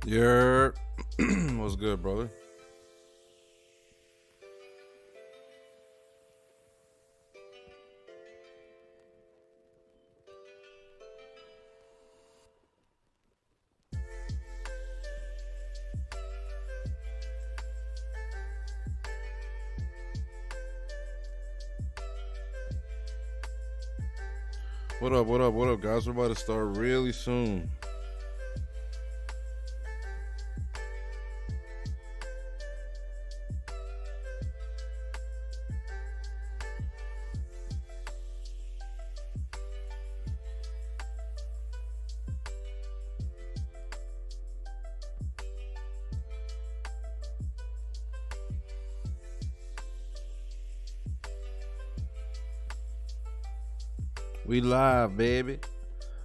Yeah, what's good, brother? What up? What up? What up, guys? We're about to start really soon. We live, baby.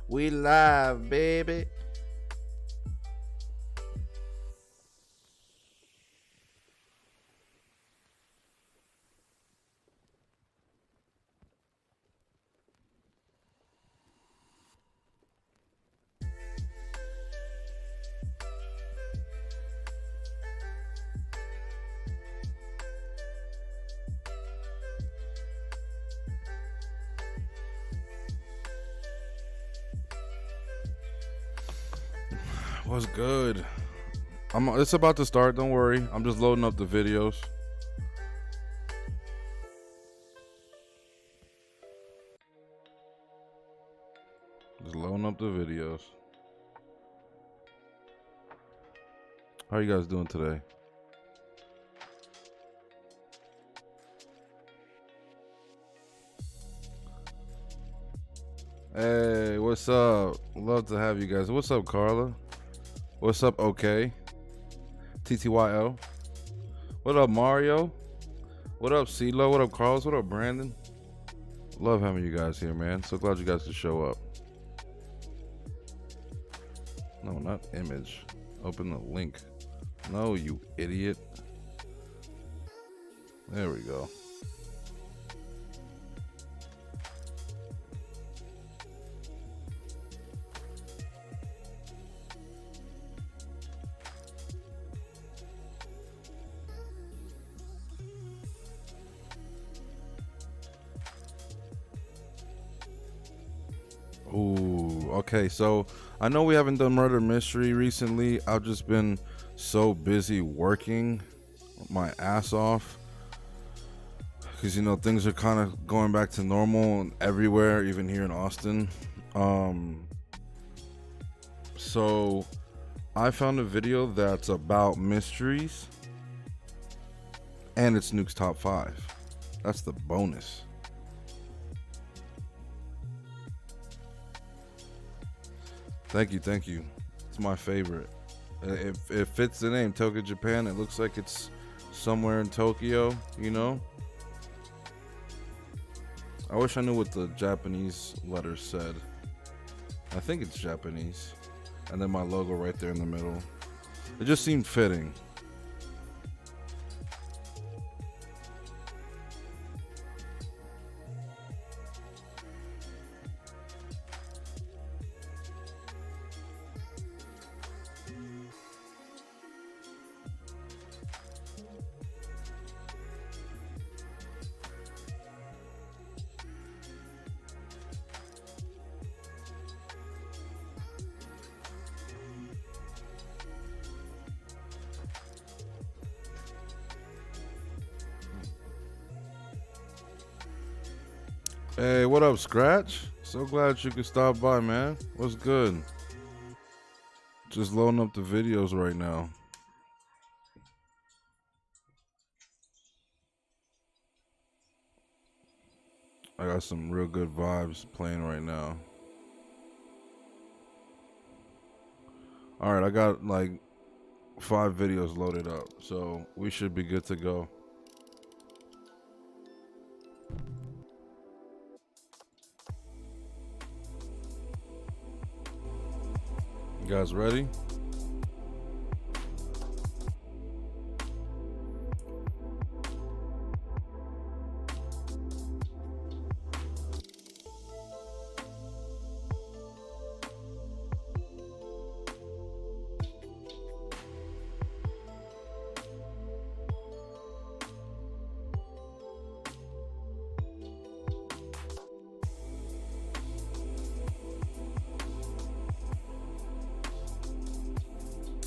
We live, baby. What's good? It's about to start. Don't worry. I'm just loading up the videos. Just loading up the videos. How are you guys doing today? Hey, what's up? Love to have you guys. What's up, Carla? What's up, OK? TTYL. What up, Mario? What up, CeeLo? What up, Carlos? What up, Brandon? Love having you guys here, man. So glad you guys could show up. No, not image. Open the link. No, you idiot. There we go. Ooh, okay. So I know we haven't done murder mystery recently. I've just been so busy working my ass off because things are kind of going back to normal everywhere, even here in Austin. Um, so I found a video that's about mysteries, and it's Nuke's top 5. That's the bonus. Thank you, thank you. It's my favorite. It fits the name, Tokyo, Japan. It looks like it's somewhere in Tokyo, I wish I knew what the Japanese letters said. I think it's Japanese. And then my logo right there in the middle. It just seemed fitting. Hey, what up, Scratch? So glad you could stop by, man. What's good? Just loading up the videos right now. I got some real good vibes playing right now. Alright, I got like 5 videos loaded up, so we should be good to go. You guys ready?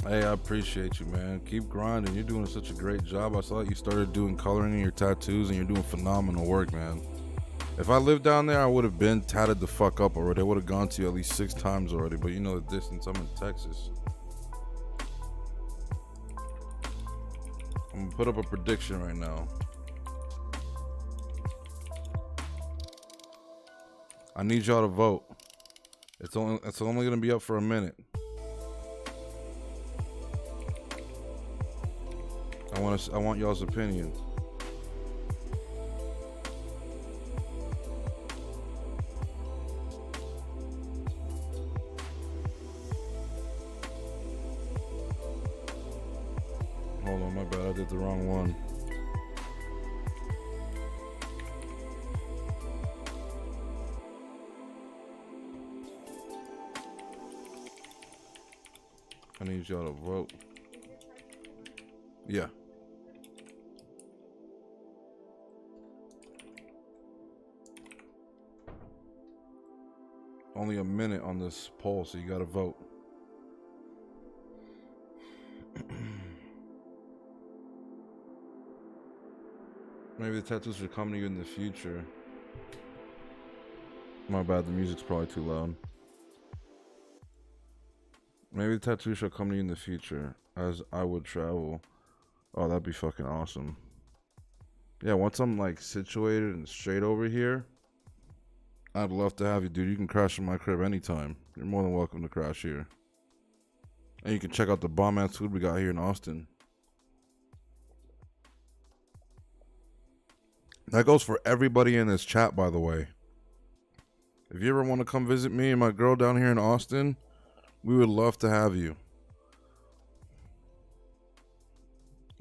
Hey, I appreciate you, man. Keep grinding. You're doing such a great job. I saw that you started doing coloring in your tattoos, and you're doing phenomenal work, man. If I lived down there, I would have been tatted the fuck up already. I would have gone to you at least 6 times already, but you know the distance. I'm in Texas. I'm gonna put up a prediction right now. I need y'all to vote. It's only gonna be up for a minute. I want y'all's opinion. Hold on, my bad. I did the wrong one. I need y'all to vote. Yeah. Only a minute on this poll, so you gotta vote. Maybe the tattoos should come to you in the future. My bad, the music's probably too loud. Maybe the tattoo shall come to you in the future as I would travel. Oh, that'd be fucking awesome. Yeah, once I'm like situated and straight over here, I'd love to have you, dude. You can crash in my crib anytime. You're more than welcome to crash here. And you can check out the bomb ass food we got here in Austin. That goes for everybody in this chat, by the way. If you ever want to come visit me and my girl down here in Austin, we would love to have you.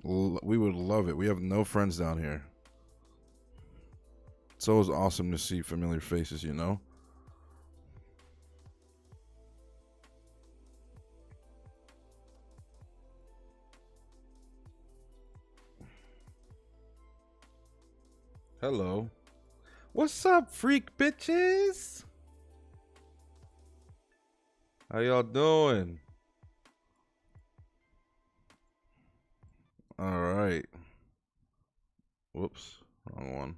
We would love it. We have no friends down here. It's always awesome to see familiar faces, you know? Hello. What's up, freak bitches? How y'all doing? All right. Whoops, wrong one.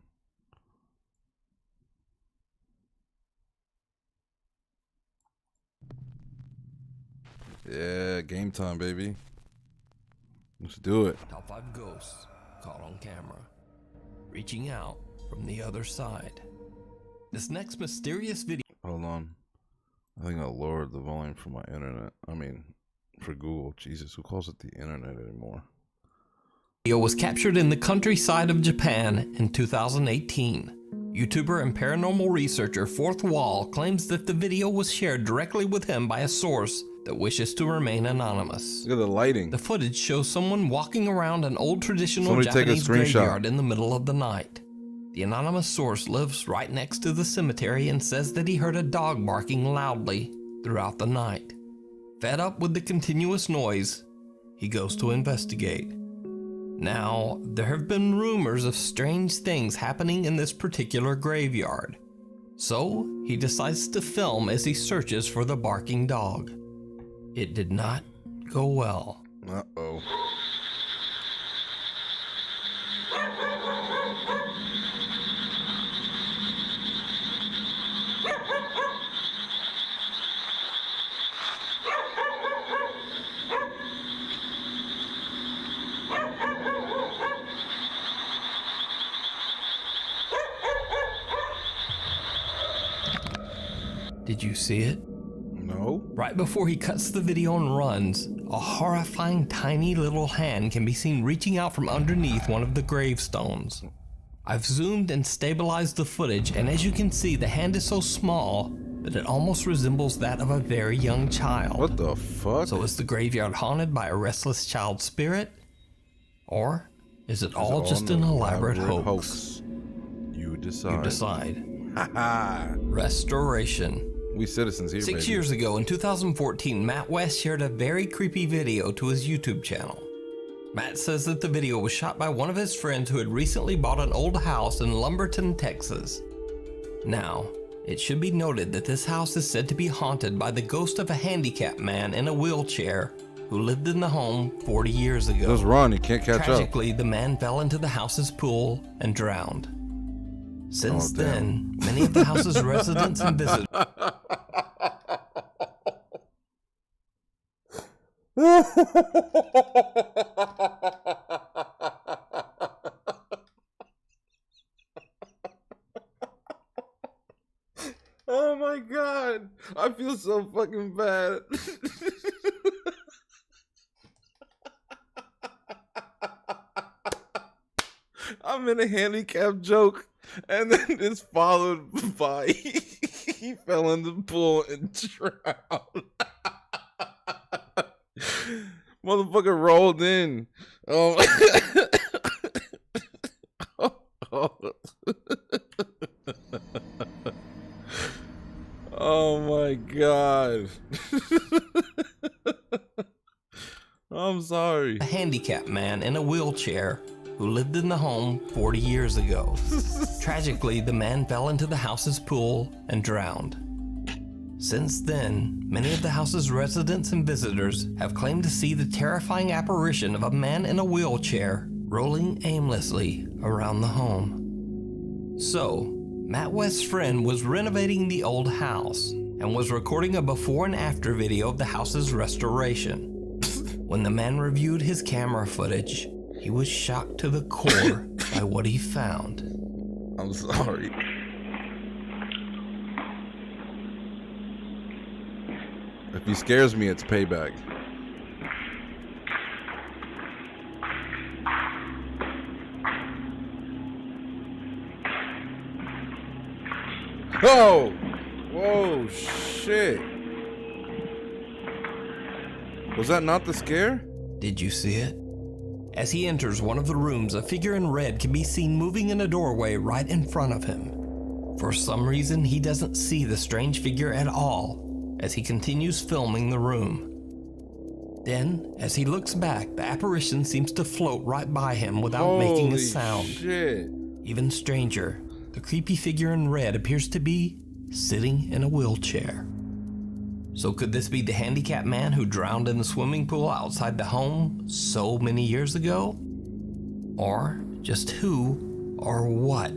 Yeah, game time, baby. Let's do it. Top 5 ghosts caught on camera, reaching out from the other side. This next mysterious video Hold on. I think I lowered the volume for my internet. I mean, for Google. Jesus, who calls it the internet anymore? was captured in the countryside of Japan in 2018. YouTuber and paranormal researcher Fourth Wall claims that the video was shared directly with him by a source that wishes to remain anonymous. Look at the lighting. The footage shows someone walking around an old traditional Somebody take a Japanese screenshot. graveyard in the middle of the night. The anonymous source lives right next to the cemetery and says that he heard a dog barking loudly throughout the night. Fed up with the continuous noise, he goes to investigate. Now, there have been rumors of strange things happening in this particular graveyard. So, he decides to film as he searches for the barking dog. It did not go well. Uh-oh. Did you see it? No? Right before he cuts the video and runs, a horrifying tiny little hand can be seen reaching out from underneath one of the gravestones. I've zoomed and stabilized the footage, and as you can see, the hand is so small that it almost resembles that of a very young child. What the fuck? So is the graveyard haunted by a restless child spirit? Or is it all just an elaborate hoax? You decide. You decide. Haha. Restoration. We citizens here, 6 baby. years ago, in 2014, Matt West shared a very creepy video to his YouTube channel. Matt says that the video was shot by one of his friends who had recently bought an old house in Lumberton, Texas. Now, it should be noted that this house is said to be haunted by the ghost of a handicapped man in a wheelchair who lived in the home 40 years ago. Just run, you can't catch up. Tragically, the man fell into the house's pool and drowned. Since then, many of the house's residents and visitors Oh my god, I feel so fucking bad. I'm in a handicap joke, and then it's followed by he fell in the pool and drowned. Motherfucker rolled in. Oh. Oh my god. I'm sorry. a handicapped man in a wheelchair who lived in the home 40 years ago. Tragically, the man fell into the house's pool and drowned. Since then, many of the house's residents and visitors have claimed to see the terrifying apparition of a man in a wheelchair rolling aimlessly around the home. So, Matt West's friend was renovating the old house and was recording a before and after video of the house's restoration. When the man reviewed his camera footage, he was shocked to the core by what he found. I'm sorry. If he scares me, it's payback. Oh! Whoa, shit. Was that not the scare? Did you see it? As he enters one of the rooms, a figure in red can be seen moving in a doorway right in front of him. For some reason, he doesn't see the strange figure at all as he continues filming the room. Then, as he looks back, the apparition seems to float right by him without making a Holy sound. Shit. Even stranger, the creepy figure in red appears to be sitting in a wheelchair. So could this be the handicapped man who drowned in the swimming pool outside the home so many years ago? Or just who or what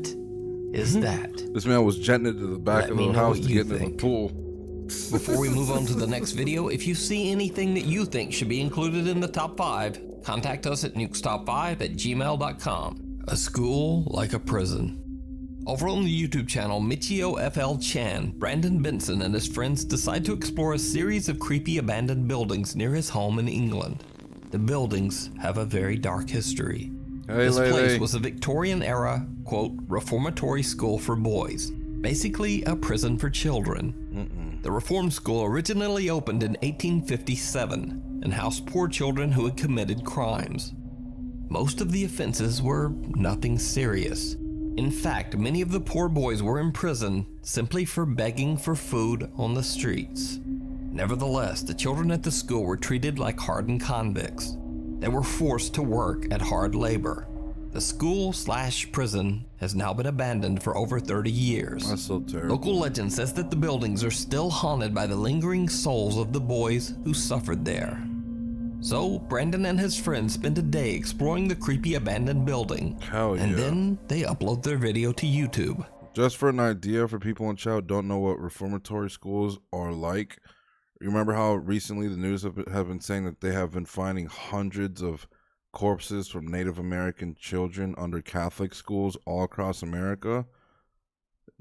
is that? This man was jetting into the back of the house to get into the pool. Before we move on to the next video, if you see anything that you think should be included in the top 5, contact us at nukestop5@gmail.com. A school like a prison. Over on the YouTube channel Michio FL Chan, Brandon Benson and his friends decide to explore a series of creepy abandoned buildings near his home in England. The buildings have a very dark history. This place was a Victorian-era, quote, reformatory school for boys, basically a prison for children. The Reform School originally opened in 1857 and housed poor children who had committed crimes. Most of the offenses were nothing serious. In fact, many of the poor boys were in prison simply for begging for food on the streets. Nevertheless, the children at the school were treated like hardened convicts. They were forced to work at hard labor. The school/prison has now been abandoned for over 30 years. That's so terrible. Local legend says that the buildings are still haunted by the lingering souls of the boys who suffered there. So, Brandon and his friends spend a day exploring the creepy abandoned building. Hell yeah. And then they upload their video to YouTube. Just for an idea, for people in chat who don't know what reformatory schools are like, you remember how recently the news have been saying that they have been finding hundreds of corpses from Native American children under Catholic schools all across America?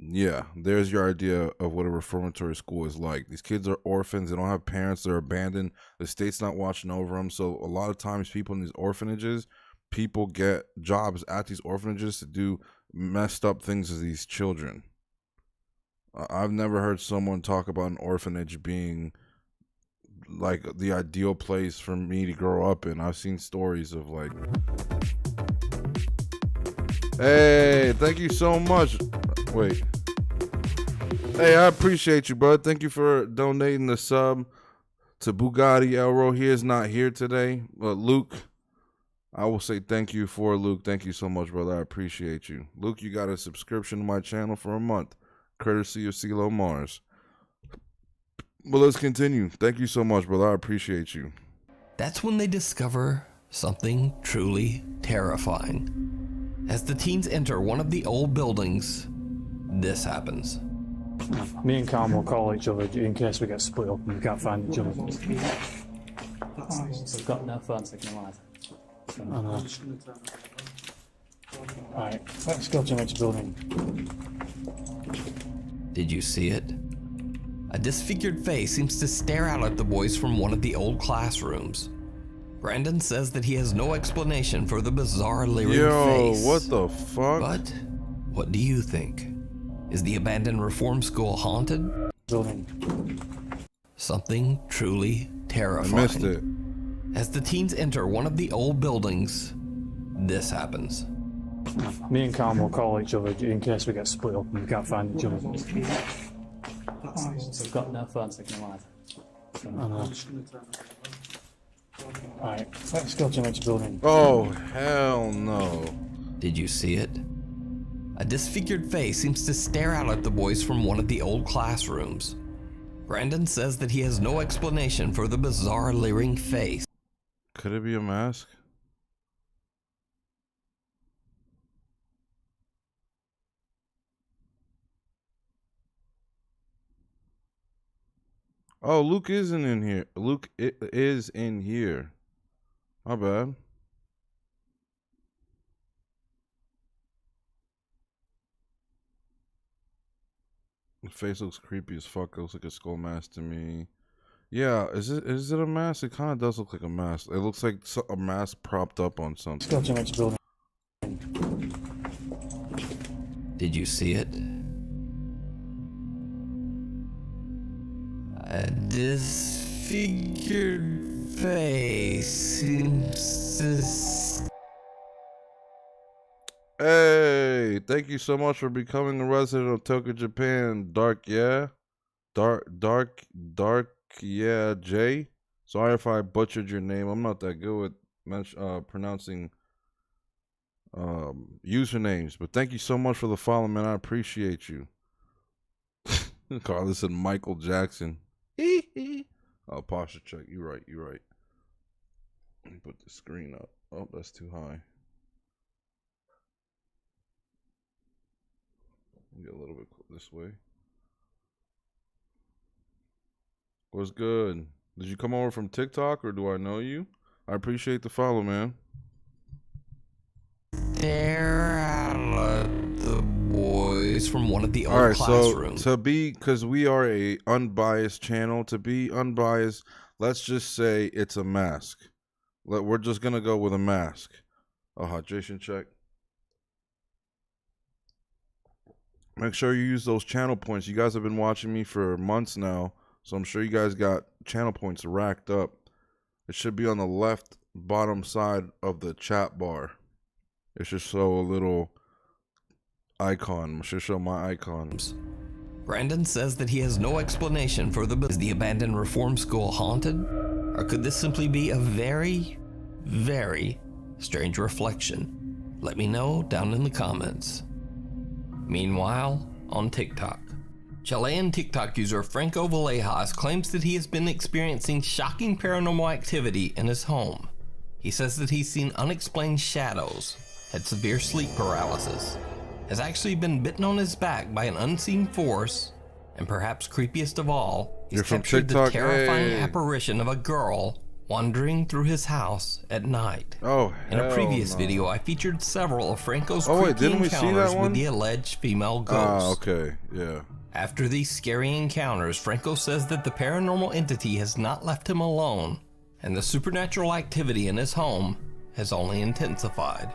Yeah, there's your idea of what a reformatory school is like. These kids are orphans. They don't have parents. They're abandoned. The state's not watching over them. So a lot of times people in these orphanages, people get jobs at these orphanages to do messed up things to these children. I've never heard someone talk about an orphanage being like the ideal place for me to grow up in. I've seen stories of like, hey, thank you so much. Wait. Hey, I appreciate you, bro. Thank you for donating the sub to Bugatti Elro. He is not here today. Luke, I will say thank you for Luke. Thank you so much, brother. I appreciate you. Luke, you got a subscription to my channel for a month, courtesy of CeeLo Mars. But let's continue. Thank you so much, brother. I appreciate you. That's when they discover something truly terrifying. As the teens enter one of the old buildings, this happens. Me and Calm will call each other in case we get split up and we can't find each other. We've got no phone signal either. I know. Right, let's go to the next building. Did you see it? A disfigured face seems to stare out at the boys from one of the old classrooms. Brandon says that he has no explanation for the bizarre leering face. Yo, what the fuck? But what do you think? Is the abandoned reform school haunted? Building. Something truly terrifying. I missed it. As the teens enter one of the old buildings, this happens. Me and Calm will call each other in case we get split up and we can't find each other. We've got no phone signal either. I know. Right, let's go to the next building. Oh, hell no. Did you see it? A disfigured face seems to stare out at the boys from one of the old classrooms. Brandon says that he has no explanation for the bizarre leering face. Could it be a mask? Oh, Luke isn't in here. Luke is in here. My bad. The face looks creepy as fuck. It looks like a skull mask to me. Yeah, is it a mask? It kind of does look like a mask. It looks like a mask propped up on something. Let's go to the next building. Did you see it? A disfigured face seems to... Hey, thank you so much for becoming a resident of Tokyo, Japan. Dark, yeah? Dark, yeah, Jay? Sorry if I butchered your name. I'm not that good with pronouncing usernames, but thank you so much for the follow, man. I appreciate you. Carlos and Michael Jackson. Oh, posture check. You're right. You're right. Let me put the screen up. Oh, that's too high. Get a little bit this way. What's good? Did you come over from TikTok or do I know you? I appreciate the follow, man. They're out of the boys from one of the old All right, classrooms. so because we are a unbiased channel, to be unbiased, let's just say it's a mask. We're just gonna go with a mask. A hydration check. Make sure you use those channel points. You guys have been watching me for months now, so I'm sure you guys got channel points racked up. It should be on the left bottom side of the chat bar. It should show a little icon. It should show my icons. Brandon says that he has no explanation for is the abandoned reform school haunted? Or could this simply be a very, very strange reflection? Let me know down in the comments. Meanwhile, on TikTok, Chilean TikTok user Franco Villejas claims that he has been experiencing shocking paranormal activity in his home. He says that he's seen unexplained shadows, had severe sleep paralysis, has actually been bitten on his back by an unseen force, and perhaps creepiest of all, he's captured the terrifying apparition of a girl wandering through his house at night. Oh, in a previous video, I featured several of Franco's creepy encounters with the alleged female ghost. Okay, yeah. After these scary encounters, Franco says that the paranormal entity has not left him alone, and the supernatural activity in his home has only intensified.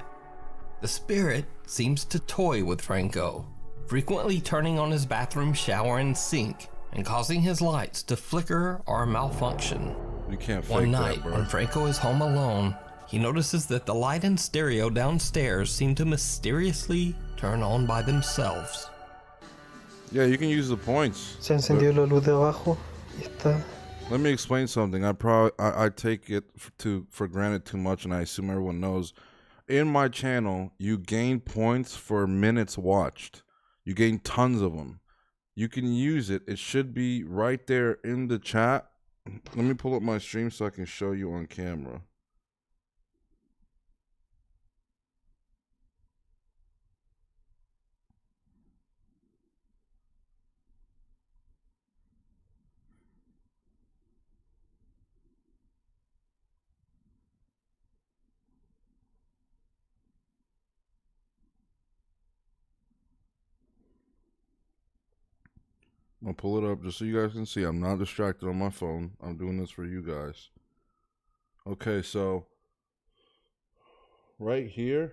The spirit seems to toy with Franco, frequently turning on his bathroom shower and sink and causing his lights to flicker or malfunction. You can't fake One night, that, bro. when Franco is home alone, he notices that the light and stereo downstairs seem to mysteriously turn on by themselves. Yeah, you can use the points. Se encendió la luz de abajo y está. Let me explain something. I take it for granted too much, and I assume everyone knows. In my channel, you gain points for minutes watched. You gain tons of them. You can use it. It should be right there in the chat. Let me pull up my stream so I can show you on camera. I'll pull it up just so you guys can see. I'm not distracted on my phone. I'm doing this for you guys. Okay, so right here,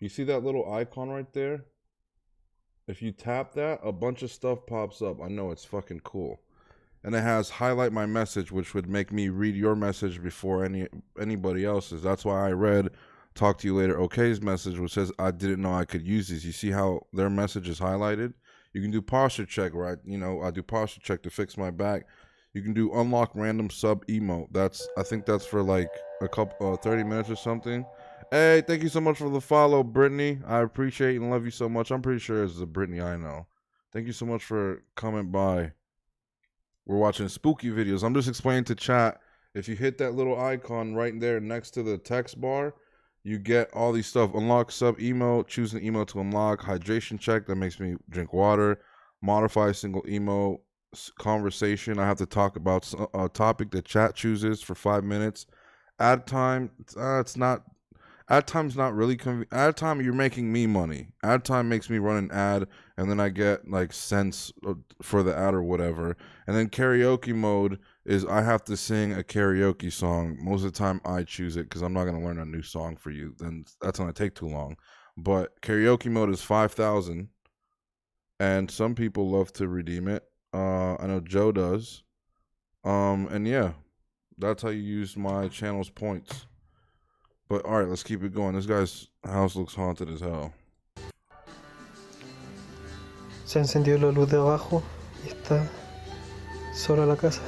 you see that little icon right there? If you tap that, a bunch of stuff pops up. I know, it's fucking cool. And it has highlight my message, which would make me read your message before anybody else's. That's why I read talk to you later okay's message, which says I didn't know I could use these. You see how their message is highlighted? You can do posture check, right? You know, I do posture check to fix my back. You can do unlock random sub emote. I think that's for like a couple 30 minutes or something. Hey, thank you so much for the follow, Brittany. I appreciate and love you so much. I'm pretty sure it's the Brittany I know. Thank you so much for coming by. We're watching spooky videos. I'm just explaining to chat. If you hit that little icon right there next to the text bar, you get all these stuff. Unlock sub emote, choose an emote to unlock, hydration check, that makes me drink water, modify single emote, conversation, I have to talk about a topic that chat chooses for 5 minutes. Ad time, ad time's not really convenient. Ad time, you're making me money. Ad time makes me run an ad, and then I get like cents for the ad or whatever. And then karaoke mode is I have to sing a karaoke song. Most of the time I choose it because I'm not going to learn a new song for you. Then that's going to take too long. But karaoke mode is 5,000. And some people love to redeem it. I know Joe does. And yeah, that's how you use my channel's points. But all right, let's keep it going. This guy's house looks haunted as hell. Se encendió la luz de abajo y está sola la casa.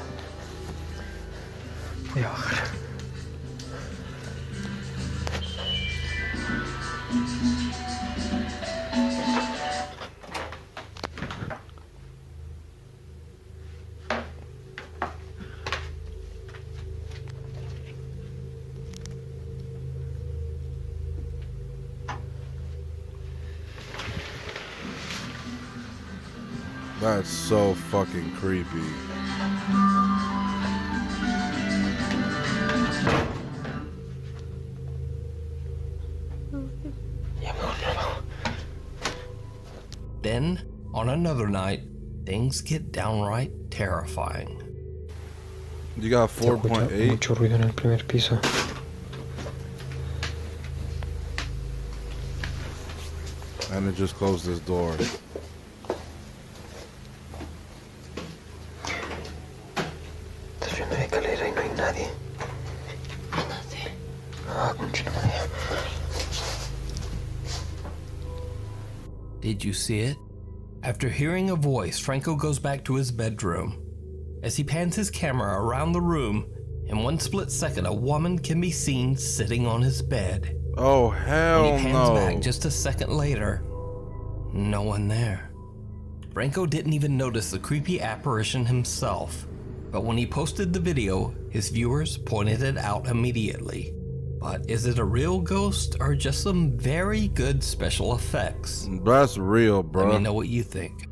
Voy a bajar. That's so fucking creepy. Then, on another night, things get downright terrifying. You got Se escucha 4.8. mucho ruido en el primer piso. And it just closed this door. Estás viendo la escalera y no hay nadie. Ah, concha de madre. Did you see it? After hearing a voice, Franco goes back to his bedroom. As he pans his camera around the room, in one split second, a woman can be seen sitting on his bed. Oh, hell When he pans no. back just a second later, no one there. Franco didn't even notice the creepy apparition himself, but when he posted the video, his viewers pointed it out immediately. But is it a real ghost or just some very good special effects? That's real, Let me bro. know what you think.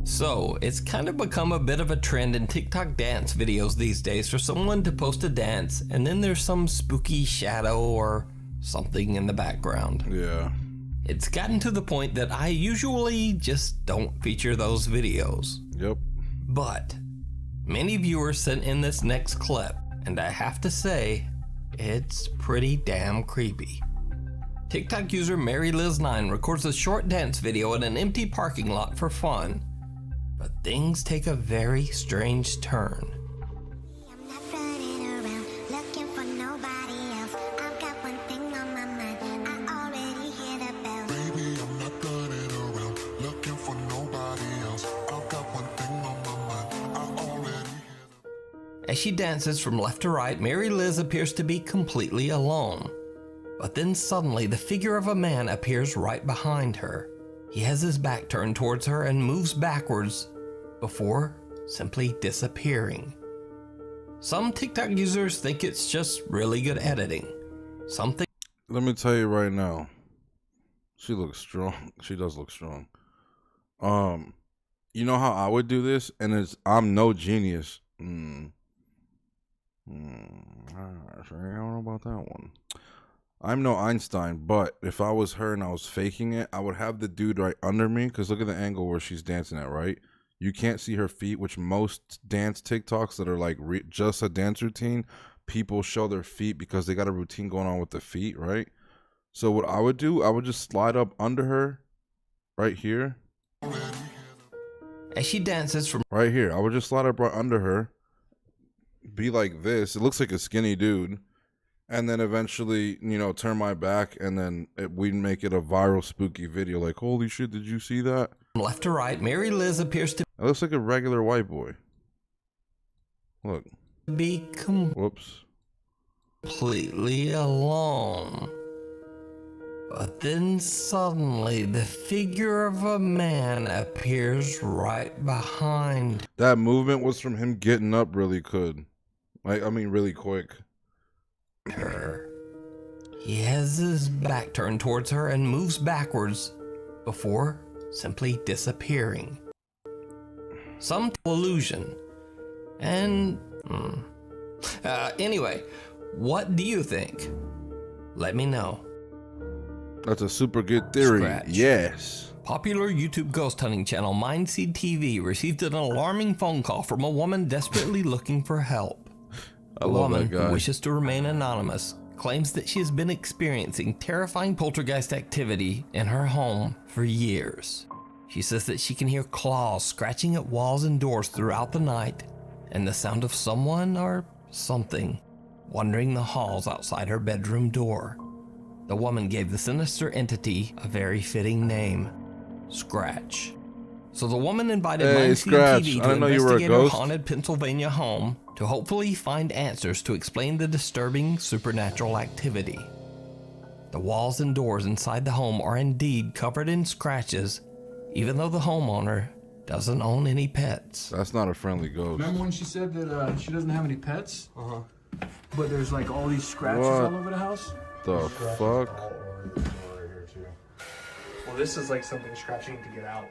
So, it's kind of become a bit of a trend in TikTok dance videos these days for someone to post a dance and then there's some spooky shadow or something in the background. Yeah. It's gotten to the point that I usually just don't feature those videos. Yep. But many viewers sent in this next clip, and I have to say, it's pretty damn creepy. TikTok user MaryLiz9 records a short dance video in an empty parking lot for fun, but things take a very strange turn. I'm not running around looking for nobody else. I've got one thing on my mind. I already hear the bells. Baby, I'm not running around looking for nobody else. I've got one thing on my mind. I already hear As she dances from left to right, Mary Liz appears to be completely alone. But then suddenly the figure of a man appears right behind her. He has his back turned towards her and moves backwards before simply disappearing. Some TikTok users think it's just really good editing. Some think Let me tell you right now. She looks strong. She does look strong. You know how I would do this? And I'm no genius. I don't know about that one. I'm no Einstein, but if I was her and I was faking it, I would have the dude right under me. Because look at the angle where she's dancing at, right? You can't see her feet, which most dance TikToks that are like just a dance routine, people show their feet because they got a routine going on with the feet, right? So what I would do, I would just slide up under her right here. as she dances from Right here. I would just slide up right under her. Be like this. It looks like a skinny dude. And then eventually, you know, turn my back and then we'd make it a viral spooky video. Like, holy shit, did you see that? left to right, Mary Liz appears to It looks like a regular white boy. Look. be Whoops. completely alone. But then suddenly the figure of a man appears right behind That movement was from him getting up really good. Really quick. her. He has his back turned towards her and moves backwards before simply disappearing. Some illusion. And anyway, what do you think? Let me know. That's a super good theory. Scratch. Yes. Popular YouTube ghost hunting channel Mindseed TV received an alarming phone call from a woman desperately looking for help. I The love woman, that guy. who wishes to remain anonymous, claims that she has been experiencing terrifying poltergeist activity in her home for years. She says that she can hear claws scratching at walls and doors throughout the night, and the sound of someone or something wandering the halls outside her bedroom door. The woman gave the sinister entity a very fitting name, Scratch. So the woman invited Hey, Mindseed Scratch, TV I to didn't know you were a investigate her ghost. haunted Pennsylvania home to hopefully find answers to explain the disturbing supernatural activity. The walls and doors inside the home are indeed covered in scratches, even though the homeowner doesn't own any pets. That's not a friendly ghost. Remember when she said that she doesn't have any pets? But there's like all these scratches What? all over the house? The fuck? Well, this is like something scratching to get out.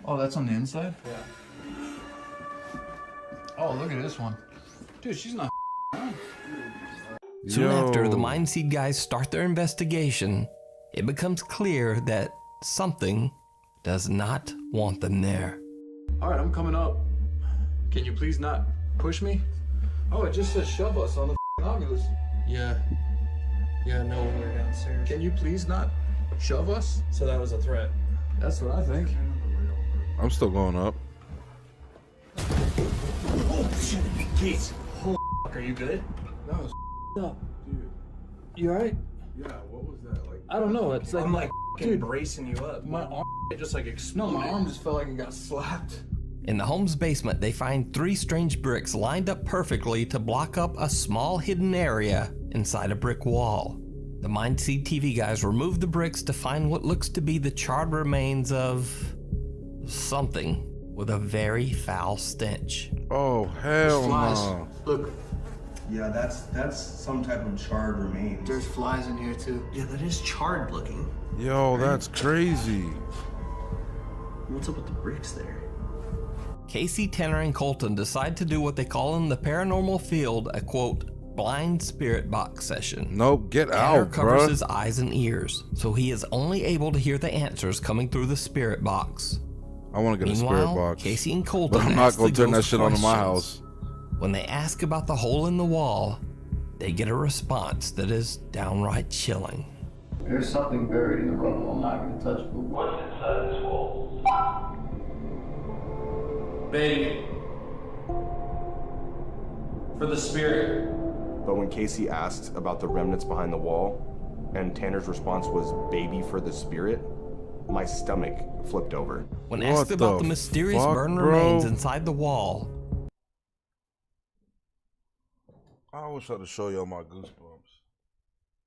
Oh, that's on the inside? Yeah. Oh, look at this one. Dude, she's not Soon after the Yo. Mindseed guys start their investigation, it becomes clear that something does not want them there. Alright, I'm coming up. Can you please not push me? Oh, it just says shove us on the Oculus. Yeah. Yeah, no, we're downstairs. Can you please not shove us? So that was a threat. That's what I think. I'm still going up. Oh, shit. Keith. Holy f***, are you good? No, up. Dude. You alright? Yeah, what was that? Like, I don't know. It's like, I'm like dude, bracing you up. my arm It just like No, exploded. my arm just felt like it got slapped. In the home's basement, they find 3 strange bricks lined up perfectly to block up a small hidden area inside a brick wall. The Mindseed TV guys remove the bricks to find what looks to be the charred remains of something with a very foul stench. Oh, hell Flies. no. Look, Yeah, that's some type of charred remains. there's flies in here too. Yeah, that is charred looking. Yo, that's crazy. What's up with the bricks there? Casey, Tanner, and Colton decide to do what they call in the paranormal field a quote, blind spirit box session. Nope, get Tanner out, covers bruh. his eyes and ears, so he is only able to hear the answers coming through the spirit box. I want to get a spirit Meanwhile, box. Casey and Colton But I'm not ask going the to turn that ghost shit onto my questions. house. When they ask about the hole in the wall, they get a response that is downright chilling. There's something buried in the rubble. I'm not gonna touch it. What's inside this wall? Baby. For the spirit. But when Casey asked about the remnants behind the wall, and Tanner's response was "baby for the spirit," my stomach flipped over. When What asked about the the mysterious fuck, burn bro? remains inside the wall, I wish I'd show y'all my goosebumps.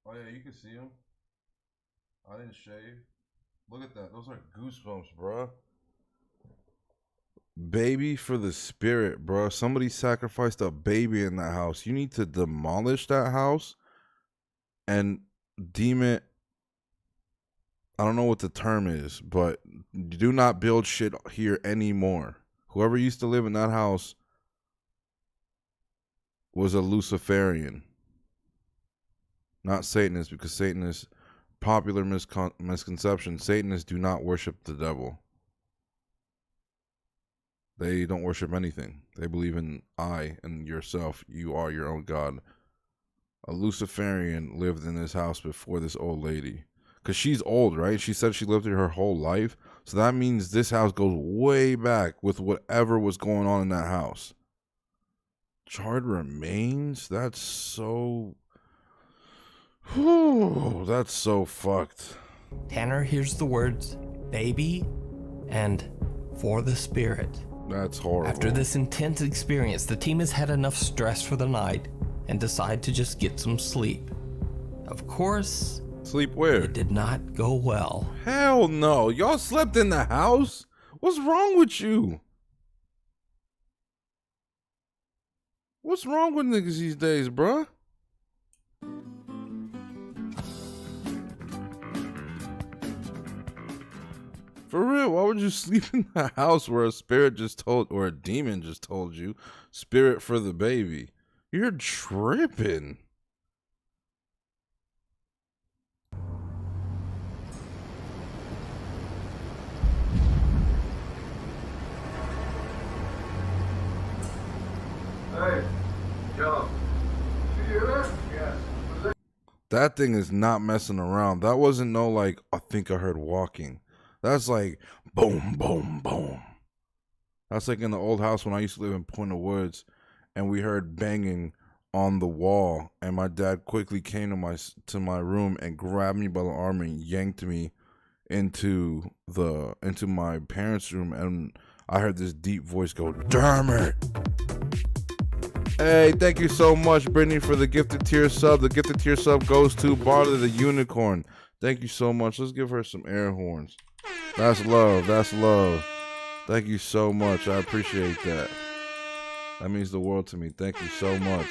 Oh yeah, you can see them. I didn't shave. Look at that. Those are goosebumps, bruh. Baby for the spirit, bruh. Somebody sacrificed a baby in that house. You need to demolish that house and deem it. I don't know what the term is, but do not build shit here anymore. Whoever used to live in that house was a Luciferian, not Satanist, because Satanists, popular misconception, Satanists do not worship the devil. They don't worship anything. They believe in I and yourself. You are your own God. A Luciferian lived in this house before this old lady. Because she's old, right? She said she lived here her whole life. So that means this house goes way back with whatever was going on in that house. Charred remains? That's so... Whew, that's so fucked. Tanner hears the words baby and for the spirit. That's horrible. After this intense experience, the team has had enough stress for the night and decide to just get some sleep. Of course, Sleep where? it did not go well. Hell no. Y'all slept in the house? What's wrong with you? What's wrong with niggas these days, bruh? For real, why would you sleep in the house where a spirit just told, or a demon just told you, spirit for the baby? You're tripping. Hey, yo. You hear that? Yes. That thing is not messing around. That wasn't no like, I think I heard walking. That's like boom, boom, boom. That's like in the old house when I used to live in Point of Woods, and we heard banging on the wall, and my dad quickly came to my room and grabbed me by the arm and yanked me into my parents' room, and I heard this deep voice go, "Damn it!" Hey, thank you so much, Brittany, for the gifted tier sub. The gifted tier sub goes to Barley the Unicorn. Thank you so much. Let's give her some air horns. That's love. That's love. Thank you so much. I appreciate that. That means the world to me. Thank you so much.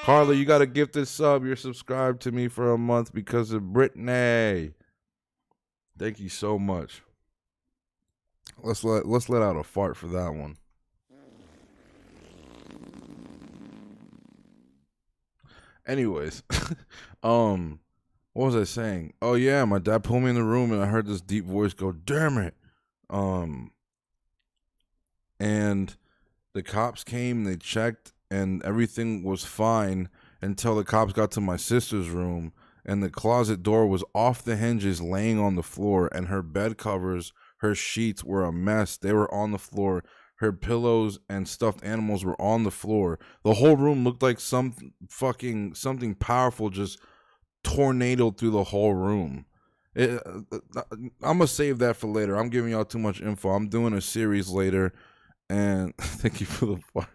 Carla, you got a gifted sub. You're subscribed to me for a month because of Brittany. Thank you so much. Let's let out a fart for that one. Anyways, what was I saying? Oh yeah, my dad pulled me in the room and I heard this deep voice go, "Damn it." And the cops came and they checked and everything was fine until the cops got to my sister's room and the closet door was off the hinges laying on the floor and her bed covers, her sheets were a mess. They were on the floor. Her pillows and stuffed animals were on the floor. The whole room looked like something powerful just tornadoed through the whole room. I'm gonna save that for later. I'm giving y'all too much info. I'm doing a series later, and thank you for the fart.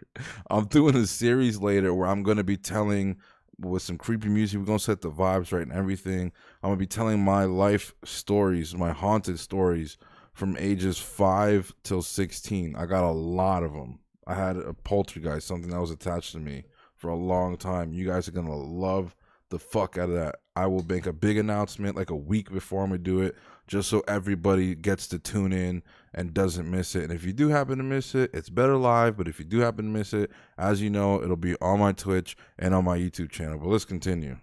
I'm doing a series later where I'm gonna be telling with some creepy music. We're gonna set the vibes right and everything. I'm gonna be telling my life stories, my haunted stories from ages 5 till 16. I got a lot of them. I had a poltergeist, something that was attached to me for a long time. You guys are gonna love the fuck out of that. I will make a big announcement like a week before I'm gonna do it, just so everybody gets to tune in and doesn't miss it. And if you do happen to miss it, it's better live. But if you do happen to miss it, as you know, it'll be on my Twitch and on my YouTube channel. But let's continue.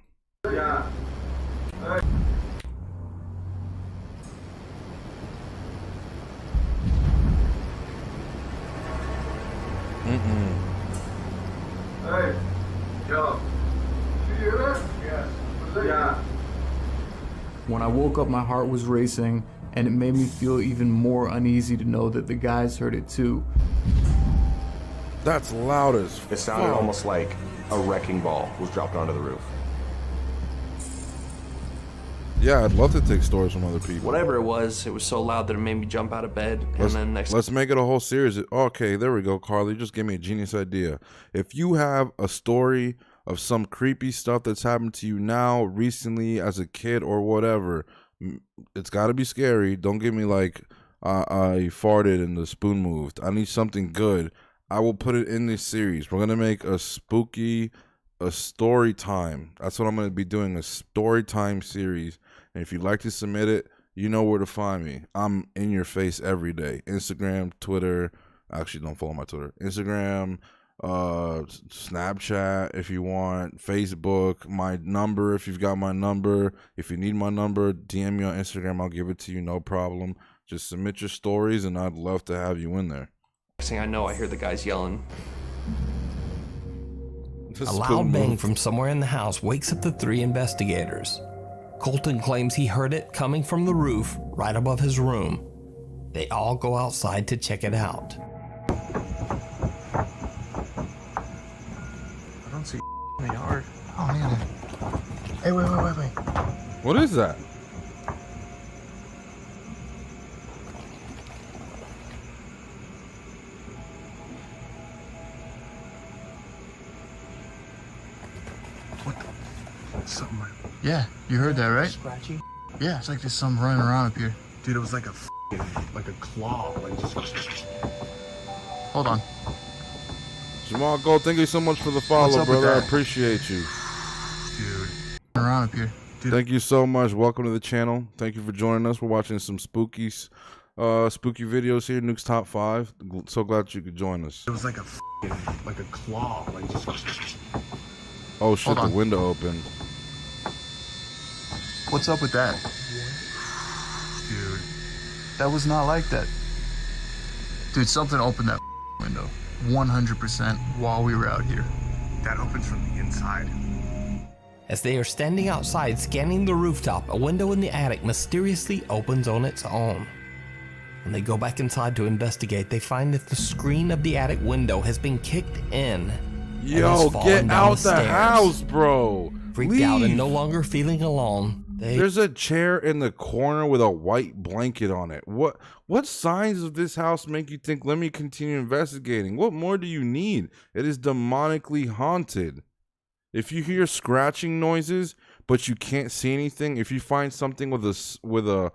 Yeah. Hey, yo. You hear that? Yes. Yeah. When I woke up, my heart was racing, and it made me feel even more uneasy to know that the guys heard it too. That's loud as It sounded almost like a wrecking ball was dropped onto the roof. Yeah, I'd love to take stories from other people. Whatever it was so loud that it made me jump out of bed. Let's make it a whole series. Okay, there we go, Carly. You just gave me a genius idea. If you have a story of some creepy stuff that's happened to you now, recently, as a kid, or whatever, it's got to be scary. Don't give me like I farted and the spoon moved. I need something good. I will put it in this series. We're gonna make a story time. That's what I'm gonna be doing, a story time series. And if you'd like to submit it, you know where to find me. I'm in your face every day. Instagram, Twitter. Actually, don't follow my Twitter. Instagram, Snapchat if you want, Facebook, my number if you've got my number. If you need my number, DM me on Instagram. I'll give it to you, no problem. Just submit your stories and I'd love to have you in there. Next thing I know, I hear the guys yelling. A loud bang from somewhere in the house wakes up the 3 investigators. Colton claims he heard it coming from the roof right above his room. They all go outside to check it out. I don't see in the yard. Oh man. Hey, wait. What is that? Something like... Yeah, you heard that, right? Scratchy? Yeah, it's like there's something running around up here. Dude, it was like a claw, like just. Hold on. Jamal Gold, thank you so much for the follow, up with brother. I that? appreciate you. Dude. Around up here. Thank you so much. Welcome to the channel. Thank you for joining us. We're watching some spooky videos here. Nuke's Top 5. So glad you could join us. It was like a claw, like just. Oh shit! Hold on. The window opened. What's up with that? Dude. That was not like that. Dude, something opened that window. 100% while we were out here. That opens from the inside. As they are standing outside scanning the rooftop, a window in the attic mysteriously opens on its own. When they go back inside to investigate, they find that the screen of the attic window has been kicked in. Yo, get out the house, bro. Freaked out and no longer feeling alone, There's a chair in the corner with a white blanket on it. What signs of this house make you think, let me continue investigating? What more do you need? It is demonically haunted. If you hear scratching noises, but you can't see anything, if you find something with a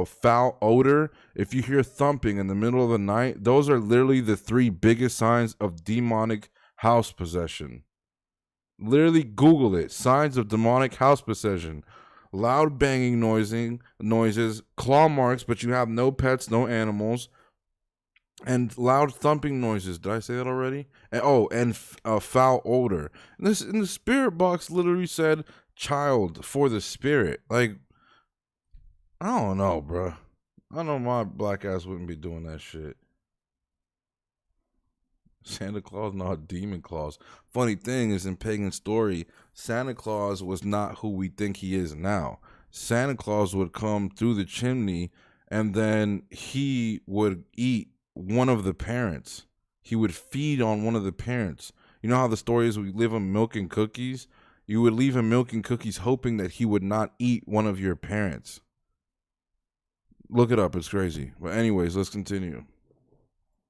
foul odor, if you hear thumping in the middle of the night, those are literally the 3 biggest signs of demonic house possession. Literally Google it. Signs of demonic house possession. Loud banging noises, claw marks, but you have no pets, no animals, and loud thumping noises. Did I say that already? And, oh, and foul odor. And this in the spirit box literally said "child for the spirit." Like, I don't know, bro. I know my black ass wouldn't be doing that shit. Santa Claus, not Demon Claus. Funny thing is, in Pagan Story, Santa Claus was not who we think he is now. Santa Claus would come through the chimney, and then he would eat one of the parents. He would feed on one of the parents. You know how the story is, we leave him milk and cookies? You would leave him milk and cookies hoping that he would not eat one of your parents. Look it up, it's crazy. But anyways, let's continue.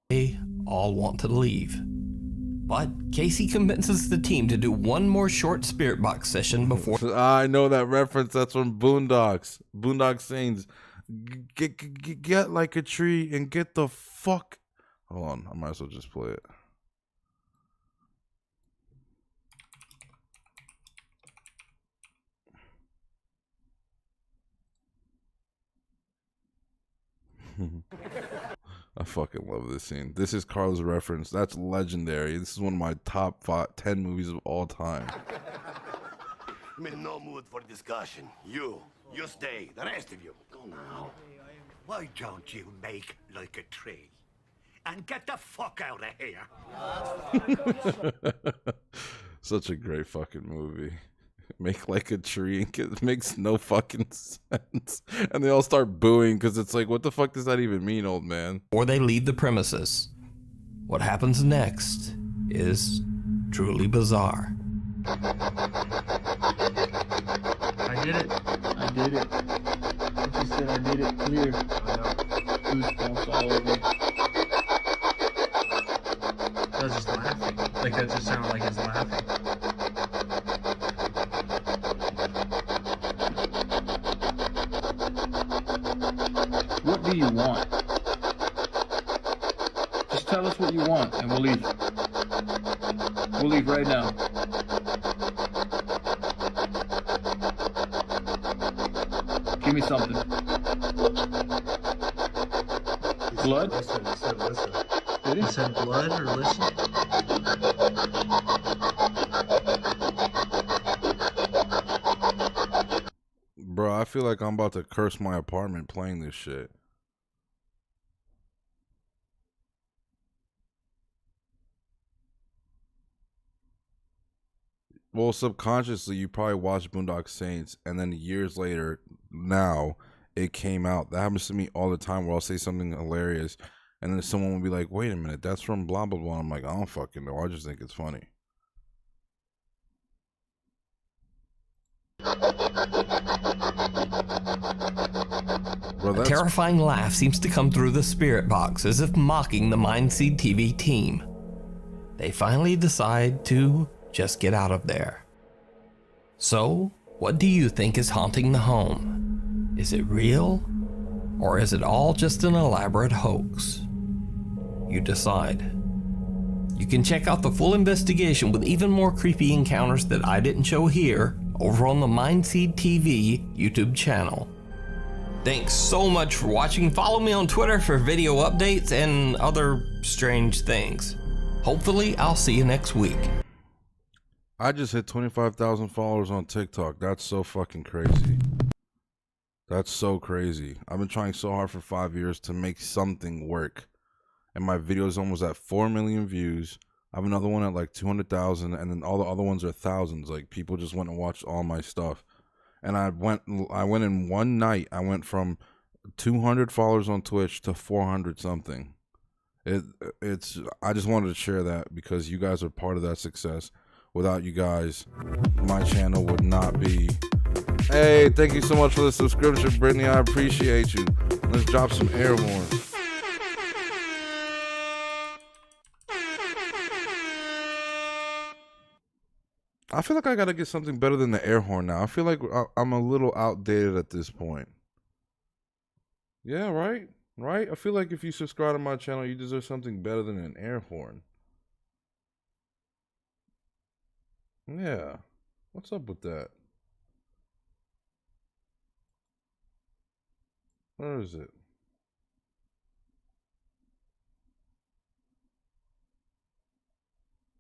They all want to leave. But Casey convinces the team to do one more short spirit box session before I know that reference. That's from Boondocks. Boondock Saints. Get like a tree and get the fuck. Hold on, I might as well just play it. I fucking love this scene. This is Carla's reference. That's legendary. This is one of my top 10 movies of all time. I'm in no mood for discussion. You stay. The rest of you, go now. Why don't you make like a tree and get the fuck out of here? Such a great fucking movie. Make like a tree and it makes no fucking sense. And they all start booing because it's like, what the fuck does that even mean, old man? Or they leave the premises. What happens next is truly bizarre. I did it. I did it. What you said, I did it clear. Goosebumps all over me. I was just laughing. Like, that just sounded like he's laughing. What do you want? Just tell us what you want and we'll leave. We'll leave right now. Give me something. Blood? Listen, he said listen. Did he? He said blood or listen? Bro, I feel like I'm about to curse my apartment playing this shit. Well, subconsciously, you probably watched Boondock Saints, and then years later, now, it came out. That happens to me all the time where I'll say something hilarious, and then someone will be like, wait a minute, that's from blah, blah, blah. I'm like, I don't fucking know. I just think it's funny. Bro, A terrifying laugh seems to come through the spirit box as if mocking the Mindseed TV team. They finally decide to just get out of there. So, what do you think is haunting the home? Is it real? Or is it all just an elaborate hoax? You decide. You can check out the full investigation with even more creepy encounters that I didn't show here over on the Mindseed TV YouTube channel. Thanks so much for watching. Follow me on Twitter for video updates and other strange things. Hopefully, I'll see you next week. I just hit 25,000 followers on TikTok. That's so fucking crazy. That's so crazy. I've been trying so hard for 5 years to make something work. And my video is almost at 4 million views. I have another one at like 200,000, and then all the other ones are thousands. Like, people just went and watched all my stuff. And I went in one night. I went from 200 followers on Twitch to 400 something. It's I just wanted to share that because you guys are part of that success. Without you guys, my channel would not be. Hey, thank you so much for the subscription, Brittany. I appreciate you. Let's drop some air horns. I feel like I gotta get something better than the air horn now. I feel like I'm a little outdated at this point. Yeah, right? Right? I feel like if you subscribe to my channel, you deserve something better than an air horn. Yeah. What's up with that? Where is it?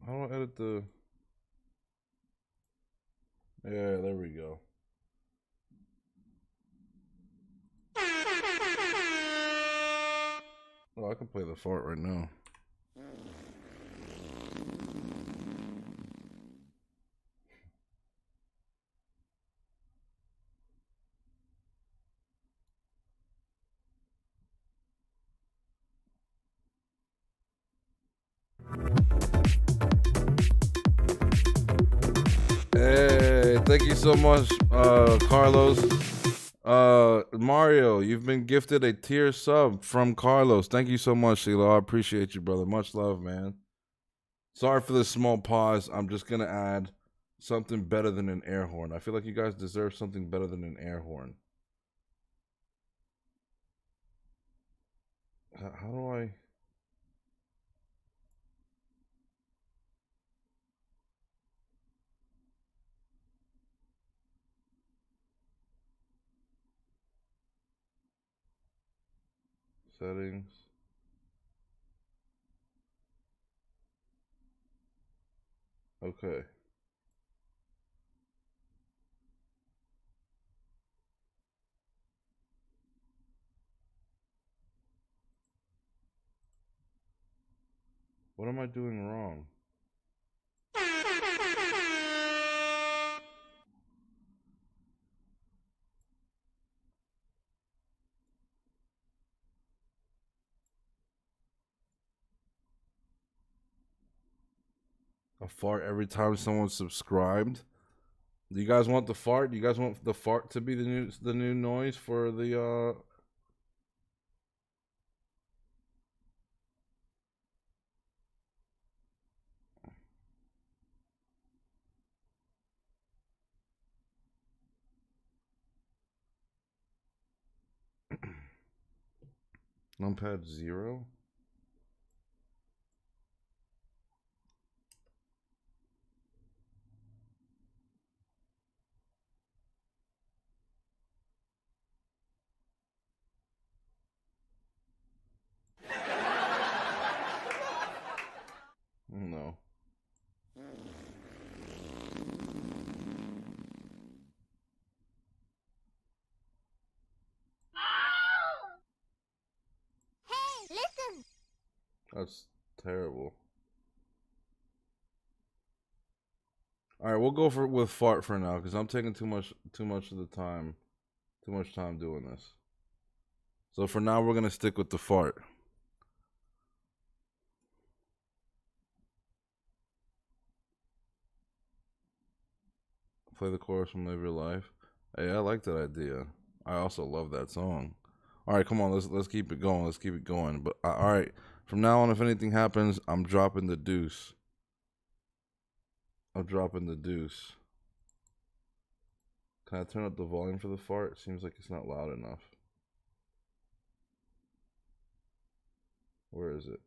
How do I edit the... Yeah, there we go. Oh, I can play the fart right now. Hey, thank you so much, Carlos. Mario, you've been gifted a tier sub from Carlos. Thank you so much, Sheila. I appreciate you, brother. Much love, man. Sorry for this small pause. I'm just gonna add something better than an air horn. I feel like you guys deserve something better than an air horn. How do I... Settings. Okay. What am I doing wrong? A fart every time someone subscribed. Do you guys want the fart? Do you guys want the fart to be the new noise for the numpad 0? No. Hey, listen! That's terrible. All right, we'll go with fart for now because I'm taking too much of the time, too much time doing this. So for now, we're gonna stick with the fart. Play the chorus from Live Your Life. Hey, I like that idea. I also love that song. All right, come on, let's keep it going. Let's keep it going. But all right, from now on, if anything happens, I'm dropping the deuce. I'm dropping the deuce. Can I turn up the volume for the fart? Seems like it's not loud enough. Where is it?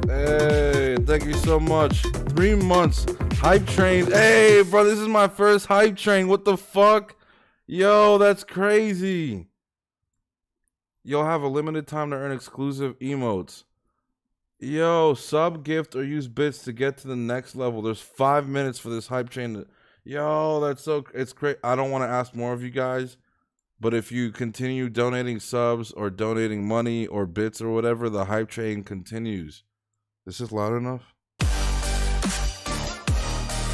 Hey, thank you so much. 3 months. Hype train. Hey, bro, this is my first hype train. What the fuck? Yo, that's crazy. You'll have a limited time to earn exclusive emotes. Yo, sub, gift, or use bits to get to the next level. There's 5 minutes for this hype train. Yo, that's so... It's great. I don't want to ask more of you guys. But if you continue donating subs or donating money or bits or whatever, the hype train continues. This is loud enough?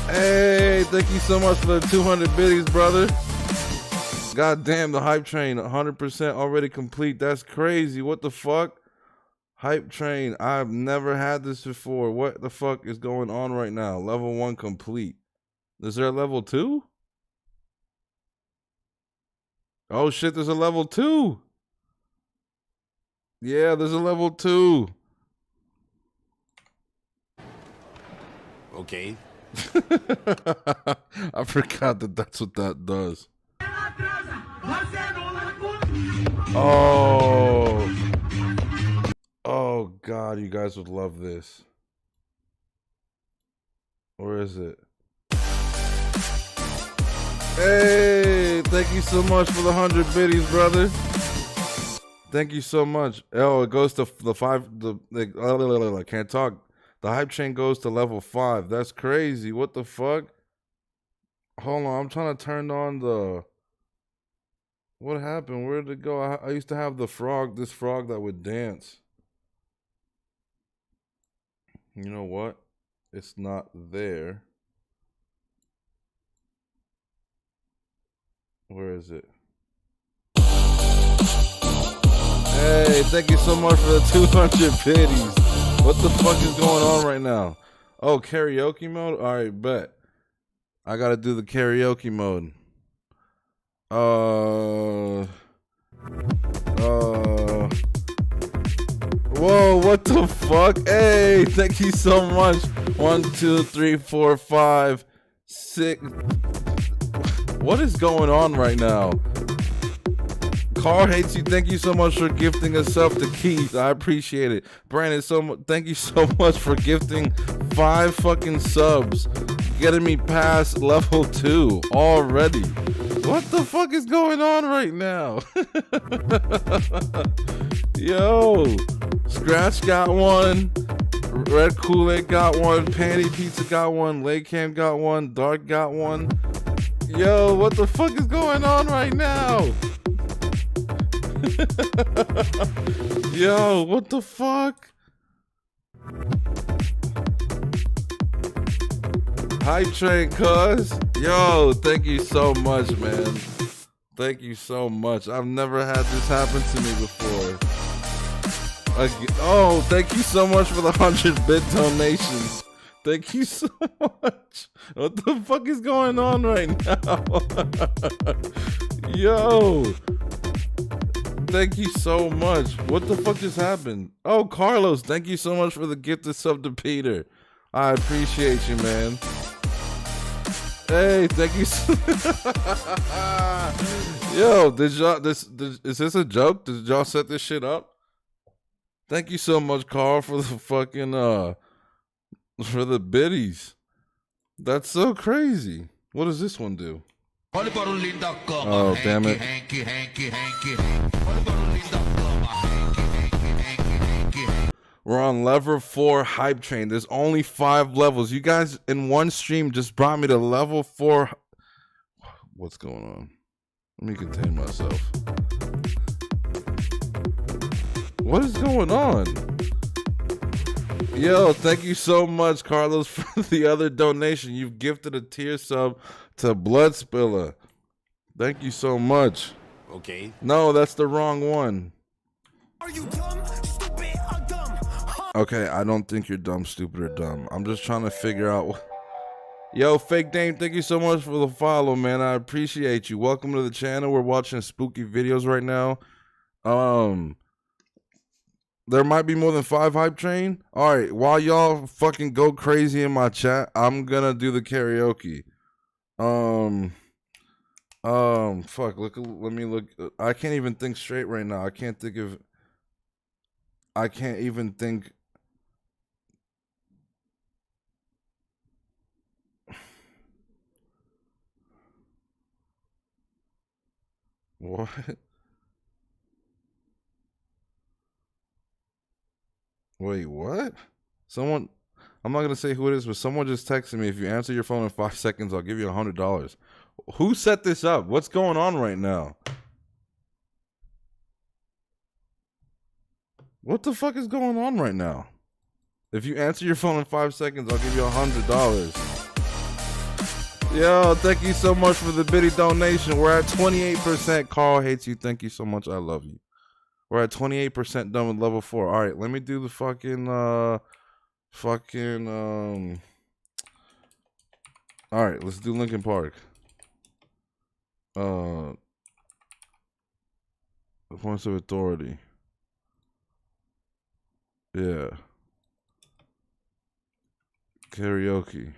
Hey, thank you so much for the 200 biddies, brother. God damn, the hype train, 100% already complete. That's crazy. What the fuck? Hype train. I've never had this before. What the fuck is going on right now? Level 1 complete. Is there a level 2? Oh shit, there's a level 2. Yeah, there's a level 2. Okay. I forgot that that's what that does. Oh. Oh God, you guys would love this. Where is it? Hey, thank you so much for the 100 biddies, brother. Thank you so much. Oh, it goes to the 5. I can't talk. The hype train goes to level 5. That's crazy. What the fuck? Hold on, I'm trying to turn on the. What happened? Where did it go? I used to have the frog, this frog that would dance. You know what? It's not there. Where is it? Hey, thank you so much for the 200 biddies. What the fuck is going on right now? Oh, karaoke mode? All right, bet. I gotta do the karaoke mode. Whoa, what the fuck? Hey, thank you so much. 1, 2, 3, 4, 5, 6. What is going on right now? Carl hates you. Thank you so much for gifting a sub to Keith. I appreciate it. Brandon, thank you so much for gifting 5 fucking subs. Getting me past level 2 already. What the fuck is going on right now? Yo, Scratch got one. Red Kool-Aid got one. Panty Pizza got one. Laycam got one. Dark got one. Yo, what the fuck is going on right now? Yo, what the fuck? Hype train, cuz. Yo, thank you so much, man. Thank you so much. I've never had this happen to me before. Oh, thank you so much for the 100-bit donations. Thank you so much. What the fuck is going on right now? Yo. Thank you so much. What the fuck just happened? Oh, Carlos, thank you so much for the gifted sub to Peter. I appreciate you, man. Hey, thank you so Yo, is this a joke? Did y'all set this shit up? Thank you so much, Carl, for the fucking for the biddies. That's so crazy. What does this one do? Oh, damn it. We're on level 4 hype train. There's only 5 levels. You guys in one stream just brought me to level 4. What's going on? Let me contain myself. What is going on? Yo, thank you so much, Carlos, for the other donation. You've gifted a tier sub to Blood Spiller. Thank you so much. Okay. No, that's the wrong one. Are you dumb, stupid, or dumb? Okay, I don't think you're dumb, stupid, or dumb. I'm just trying to figure out. Yo, Fake Dame, thank you so much for the follow, man. I appreciate you. Welcome to the channel. We're watching spooky videos right now. There might be more than 5 hype train. All right, while y'all fucking go crazy in my chat, I'm gonna do the karaoke. Fuck. Let me look. I can't even think straight right now. I can't even think. What? Wait, what? Someone, I'm not gonna say who it is, but someone just texted me. If you answer your phone in 5 seconds, I'll give you $100. Who set this up? What's going on right now? What the fuck is going on right now? If you answer your phone in 5 seconds, I'll give you $100. Yo, thank you so much for the biddy donation. We're at 28%. Carl hates you. Thank you so much. I love you. We're at 28% done with level 4. All right, let me do the fucking all right, let's do Linkin Park. The points of authority. Yeah. Karaoke.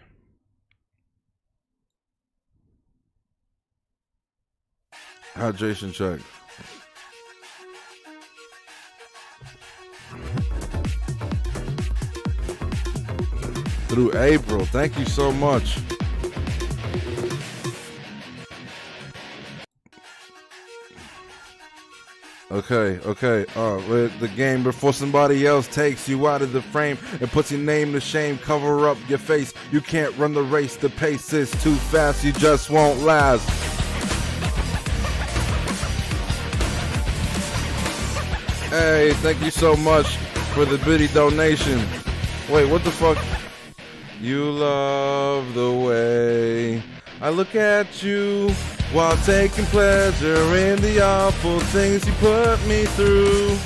Hydration check. Through April. Thank you so much. Okay. With the game before somebody else takes you out of the frame and puts your name to shame, cover up your face. You can't run the race, the pace is too fast, you just won't last. Hey, thank you so much for the bitty donation. Wait, what the fuck? You love the way I look at you while taking pleasure in the awful things you put me through.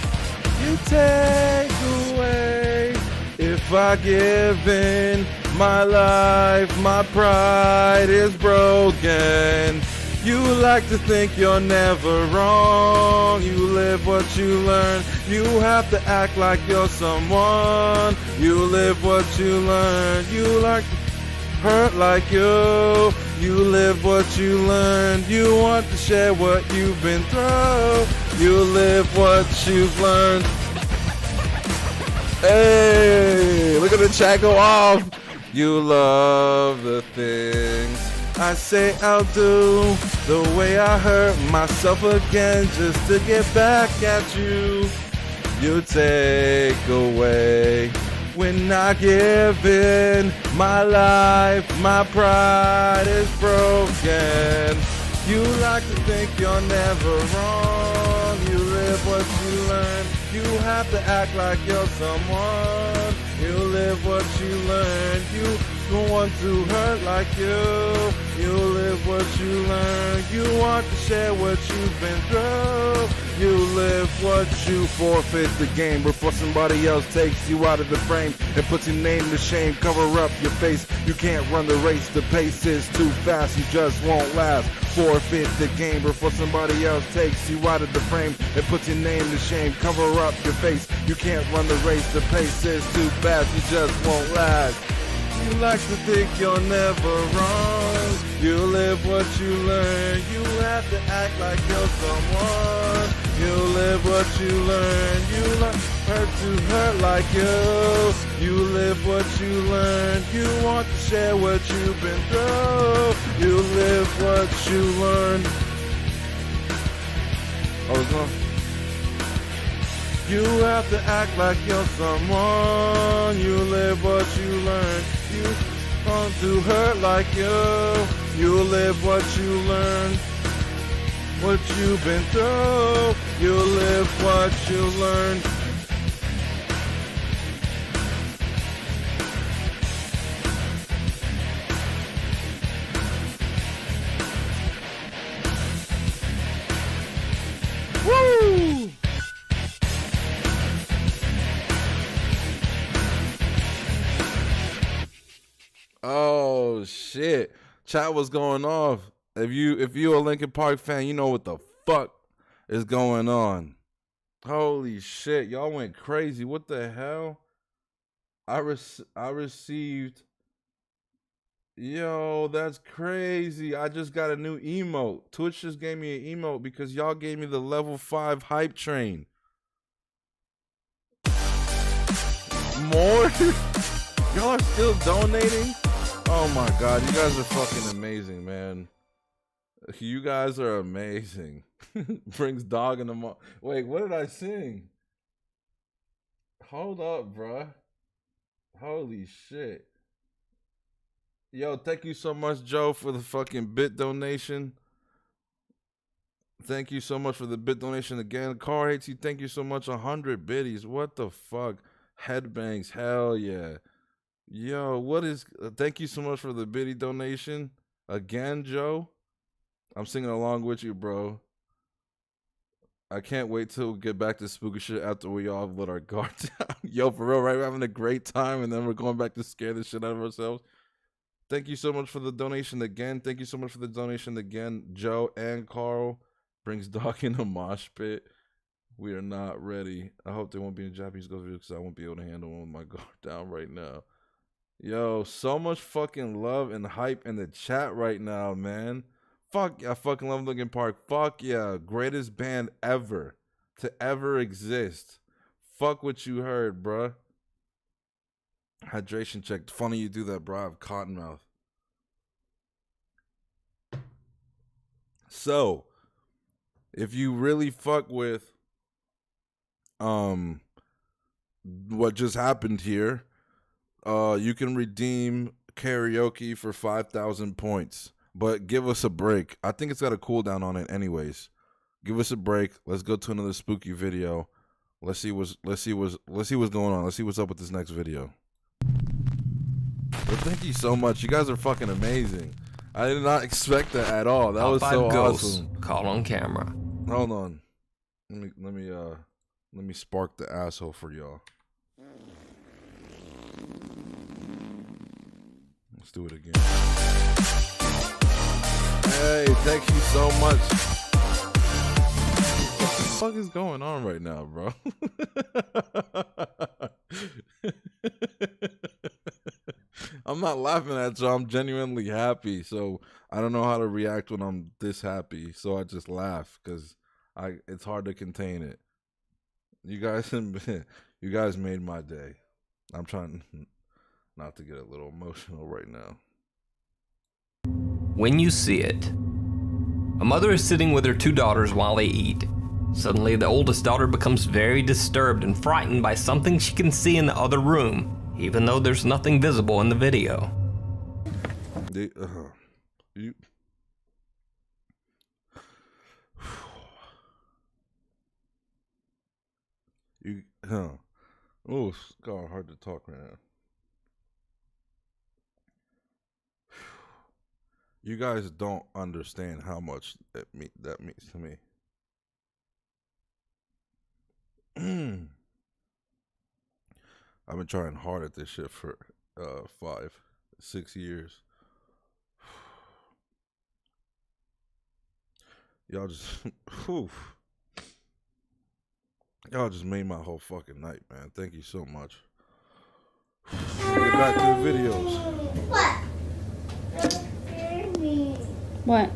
You take away if I give in my life, my pride is broken. You like to think you're never wrong. You live what you learn. You have to act like you're someone. You live what you learn. You like to hurt like you. You live what you learn. You want to share what you've been through. You live what you've learned. Hey, look at the chat go off. You love the things I say I'll do, the way I hurt myself again just to get back at you. You take away when I give in my life, my pride is broken. You like to think you're never wrong. You live what you learn. You have to act like you're someone. You live what you learn. You don't want to hurt like you. You live what you learn. You want to share what you've been through. You live what you forfeit the game before somebody else takes you out of the frame and puts your name to shame. Cover up your face. You can't run the race. The pace is too fast. You just won't last. Forfeit the game before somebody else takes you out of the frame and puts your name to shame. Cover up your face. You can't run the race. The pace is too fast. You just won't last. You like to think you're never wrong. You live what you learn. You have to act like you're someone. You live what you learn. You like to hurt like you. You live what you learn. You want to share what you've been through. You live what you learn. You have to act like you're someone. You live what you learn. You want to hurt like you. You live what you learn. What you've been through. You live what you learn. Woo! Oh shit. Chat was going off. If you a Linkin Park fan, you know what the fuck is going on. Holy shit. Y'all went crazy. What the hell? I received. Yo, that's crazy. I just got a new emote. Twitch just gave me an emote because y'all gave me the level 5 hype train. More? Y'all are still donating? Oh my god, you guys are fucking amazing, man. You guys are amazing. Brings dog in the Wait, what did I sing? Hold up, bruh. Holy shit. Yo, thank you so much, Joe, for the fucking bit donation. Thank you so much for the bit donation again. Car hates you. Thank you so much. 100 biddies. What the fuck? Headbangs. Hell yeah. Yo, what is... thank you so much for the biddy donation. Again, Joe. I'm singing along with you, bro. I can't wait till we get back to spooky shit after we all let our guard down. Yo, for real, right? We're having a great time, and then we're going back to scare the shit out of ourselves. Thank you so much for the donation again. Thank you so much for the donation again, Joe and Carl. Brings dog in a mosh pit. We are not ready. I hope there won't be a Japanese ghost video because I won't be able to handle one with my guard down right now. Yo, so much fucking love and hype in the chat right now, man. Fuck, I fucking love Linkin Park. Fuck yeah, greatest band ever to ever exist. Fuck what you heard, bruh. Hydration check. Funny you do that, bro. I have cotton mouth. So, if you really fuck with what just happened here, you can redeem karaoke for 5,000 points. But give us a break. I think it's got a cooldown on it anyways. Give us a break. Let's go to another spooky video. Let's see what's going on. Let's see what's up with this next video. But thank you so much. You guys are fucking amazing. I did not expect that at all. That was so awesome. Caught on camera. Hold on. Let me spark the asshole for y'all. Let's do it again. Hey, thank you so much. What the fuck is going on right now, bro? I'm not laughing at you. I'm genuinely happy. So I don't know how to react when I'm this happy. So I just laugh because it's hard to contain it. You guys made my day. I'm trying not to get a little emotional right now. When you see it, a mother is sitting with her two daughters while they eat. Suddenly, the oldest daughter becomes very disturbed and frightened by something she can see in the other room, even though there's nothing visible in the video. Oh, it's kind of hard to talk right now. You guys don't understand how much that means to me. I've been trying hard at this shit for 5-6 years. Y'all just y'all just made my whole fucking night, man. Thank you so much. Get back to the videos. What?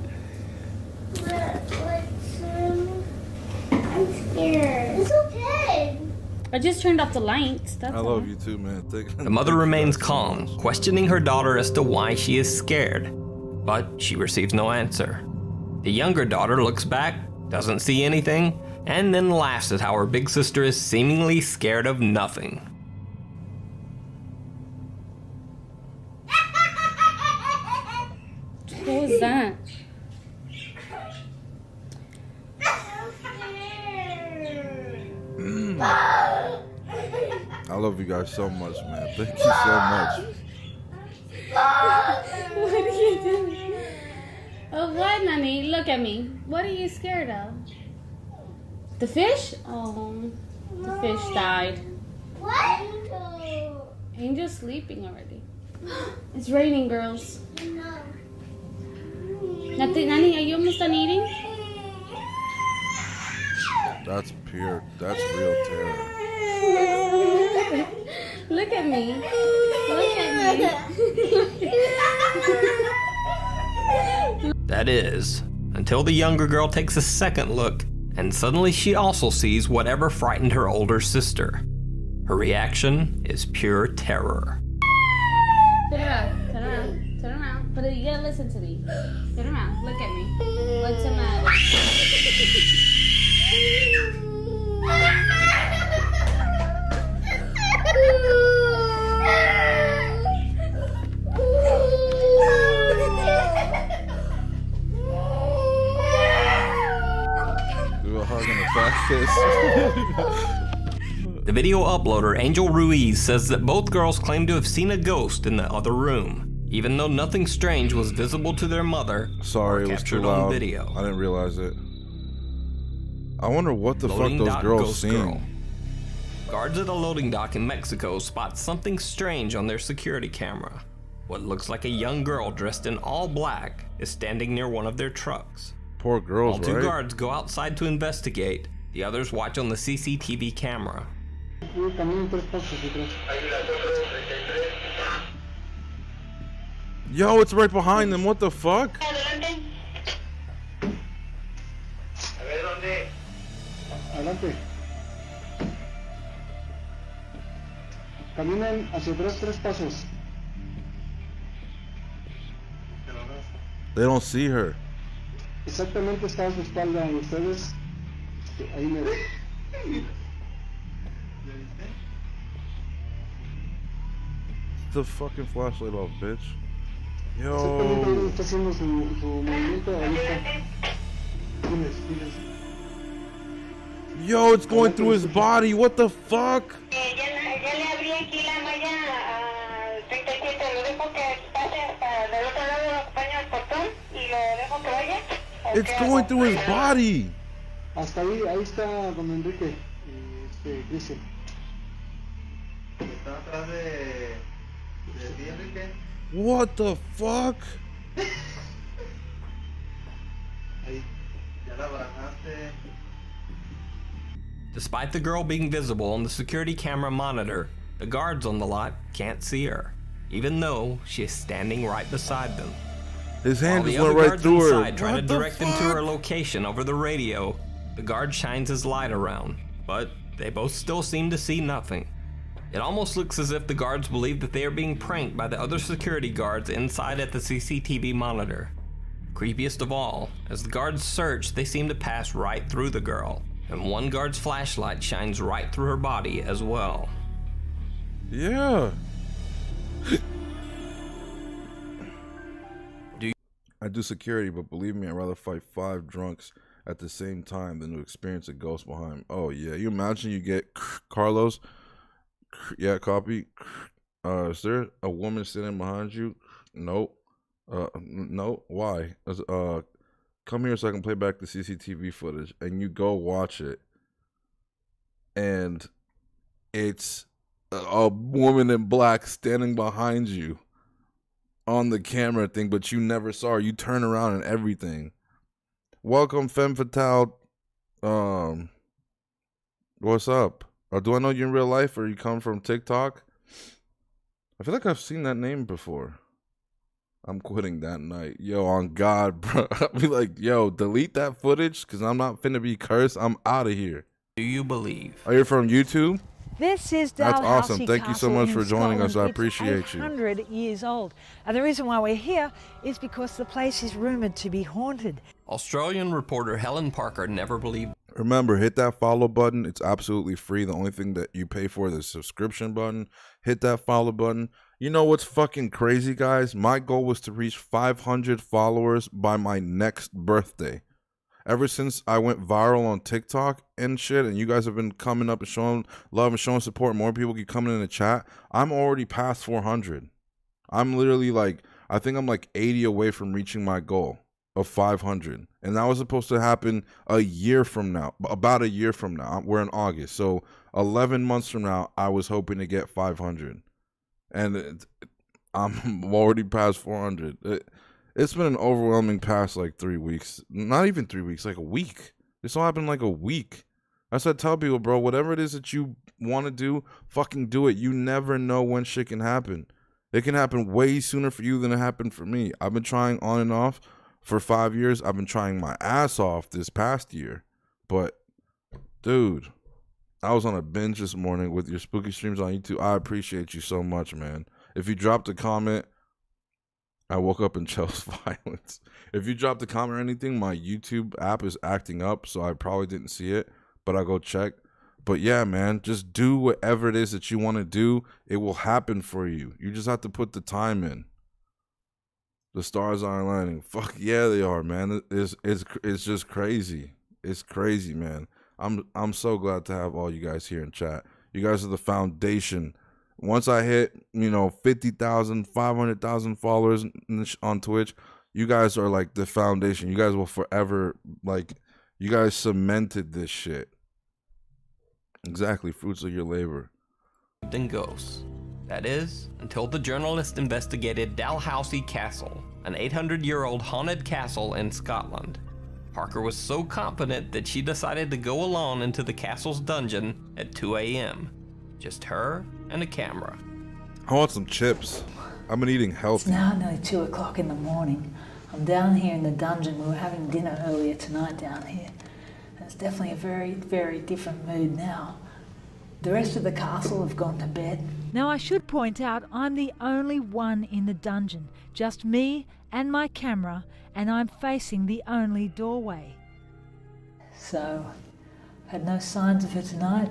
I'm scared. It's okay. I just turned off the lights. That's I love you too, man. The mother remains calm, questioning her daughter as to why she is scared, but she receives no answer. The younger daughter looks back, doesn't see anything, and then laughs at how her big sister is seemingly scared of nothing. What was that? I love you guys so much, man. Thank you so much. What are you doing? Oh, what, Nani? Look at me. What are you scared of? The fish? Oh, the fish died. What? Angel's sleeping already. It's raining, girls. No. Nani, are you almost done eating? That's real terror. Look at me. Look at me. That is, until the younger girl takes a second look, and suddenly she also sees whatever frightened her older sister. Her reaction is pure terror. Turn around. Turn around. Turn around. But you gotta listen to me. Turn around. Look at me. What's the matter? Do a hug and a fast kiss. The video uploader, Angel Ruiz, says that both girls claim to have seen a ghost in the other room, even though nothing strange was visible to their mother. Sorry, or it was too captured loud. on video. I didn't realize it. I wonder what the fuck those girls seen. Guards at a loading dock in Mexico spot something strange on their security camera. What looks like a young girl dressed in all black is standing near one of their trucks. Poor girls, While two right? guards go outside to investigate, the others watch on the CCTV camera. Yo, it's right behind them. What the fuck? Adelante. Caminen hacia atrás 3 pasos. They don't see her. Exactamente está a su espalda y ustedes ahí me The fucking flashlight off, bitch. Exactamente, Yo. está haciendo su movimiento ahorita. Diles. Yo, it's going through his body. What the fuck? It's going through his body. Hasta ahí está don Enrique y Cristian. Está atrás de ti, Enrique. What the fuck? Ahí. Ya la bajaste. Despite the girl being visible on the security camera monitor, the guards on the lot can't see her, even though she is standing right beside them. His While hand the just other went right guards through her. inside try to What the direct them to fuck? her location over the radio, the guard shines his light around, but they both still seem to see nothing. It almost looks as if the guards believe that they are being pranked by the other security guards inside at the CCTV monitor. Creepiest of all, as the guards search, they seem to pass right through the girl, and one guard's flashlight shines right through her body as well. Yeah. I do security, but believe me, I'd rather fight 5 drunks at the same time than to experience a ghost behind. Oh yeah, you imagine you get Carlos. Yeah, copy. Is there a woman sitting behind you? Nope. No. Why? Come here so I can play back the CCTV footage, and you go watch it, and it's a woman in black standing behind you on the camera thing, but you never saw her. You turn around and everything. Welcome, Femme Fatale. What's up? Do I know you in real life, or you come from TikTok? I feel like I've seen that name before. I'm quitting that night. Yo, on God, bro. I'll be like, yo, delete that footage, because I'm not finna be cursed. I'm out of here. Do you believe? Are you from YouTube? This is That's Dalhousie awesome. Thank you so Castle much in for joining us. Scotland. I appreciate you. It's 800 years old. And the reason why we're here is because the place is rumored to be haunted. Australian reporter Helen Parker never believed. Remember, hit that follow button. It's absolutely free. The only thing that you pay for is the subscription button. Hit that follow button. You know what's fucking crazy, guys? My goal was to reach 500 followers by my next birthday. Ever since I went viral on TikTok and shit, and you guys have been coming up and showing love and showing support, more people keep coming in the chat, I'm already past 400. I'm literally like, I think I'm like 80 away from reaching my goal of 500. And that was supposed to happen a year from now, about a year from now. We're in August. So 11 months from now, I was hoping to get 500. And I'm already past 400. It's been an overwhelming past like 3 weeks. Not even 3 weeks, like a week. This all happened in like a week. That's what I tell people, bro. Whatever it is that you want to do, fucking do it. You never know when shit can happen. It can happen way sooner for you than it happened for me. I've been trying on and off for 5 years. I've been trying my ass off this past year. But, dude, I was on a binge this morning with your spooky streams on YouTube. I appreciate you so much, man. If you dropped a comment, I woke up and chose violence. If you dropped a comment or anything, my YouTube app is acting up, so I probably didn't see it, but I'll go check. But yeah, man, just do whatever it is that you want to do. It will happen for you. You just have to put the time in. The stars are aligning. Fuck yeah, they are, man. It's just crazy. It's crazy, man. I'm so glad to have all you guys here in chat. You guys are the foundation. Once I hit, 50,000, 500,000 followers on Twitch, you guys are like the foundation. You guys will forever, you guys cemented this shit. Exactly, fruits of your labor. Than ghosts. That is, until the journalist investigated Dalhousie Castle, an 800-year-old haunted castle in Scotland. Parker was so confident that she decided to go alone into the castle's dungeon at 2 a.m. Just her and a camera. I want some chips. I've been eating healthy. It's now nearly 2 o'clock in the morning. I'm down here in the dungeon. We were having dinner earlier tonight down here. It's definitely a very, very different mood now. The rest of the castle have gone to bed. Now I should point out I'm the only one in the dungeon. Just me and my camera, and I'm facing the only doorway. So, had no signs of her tonight.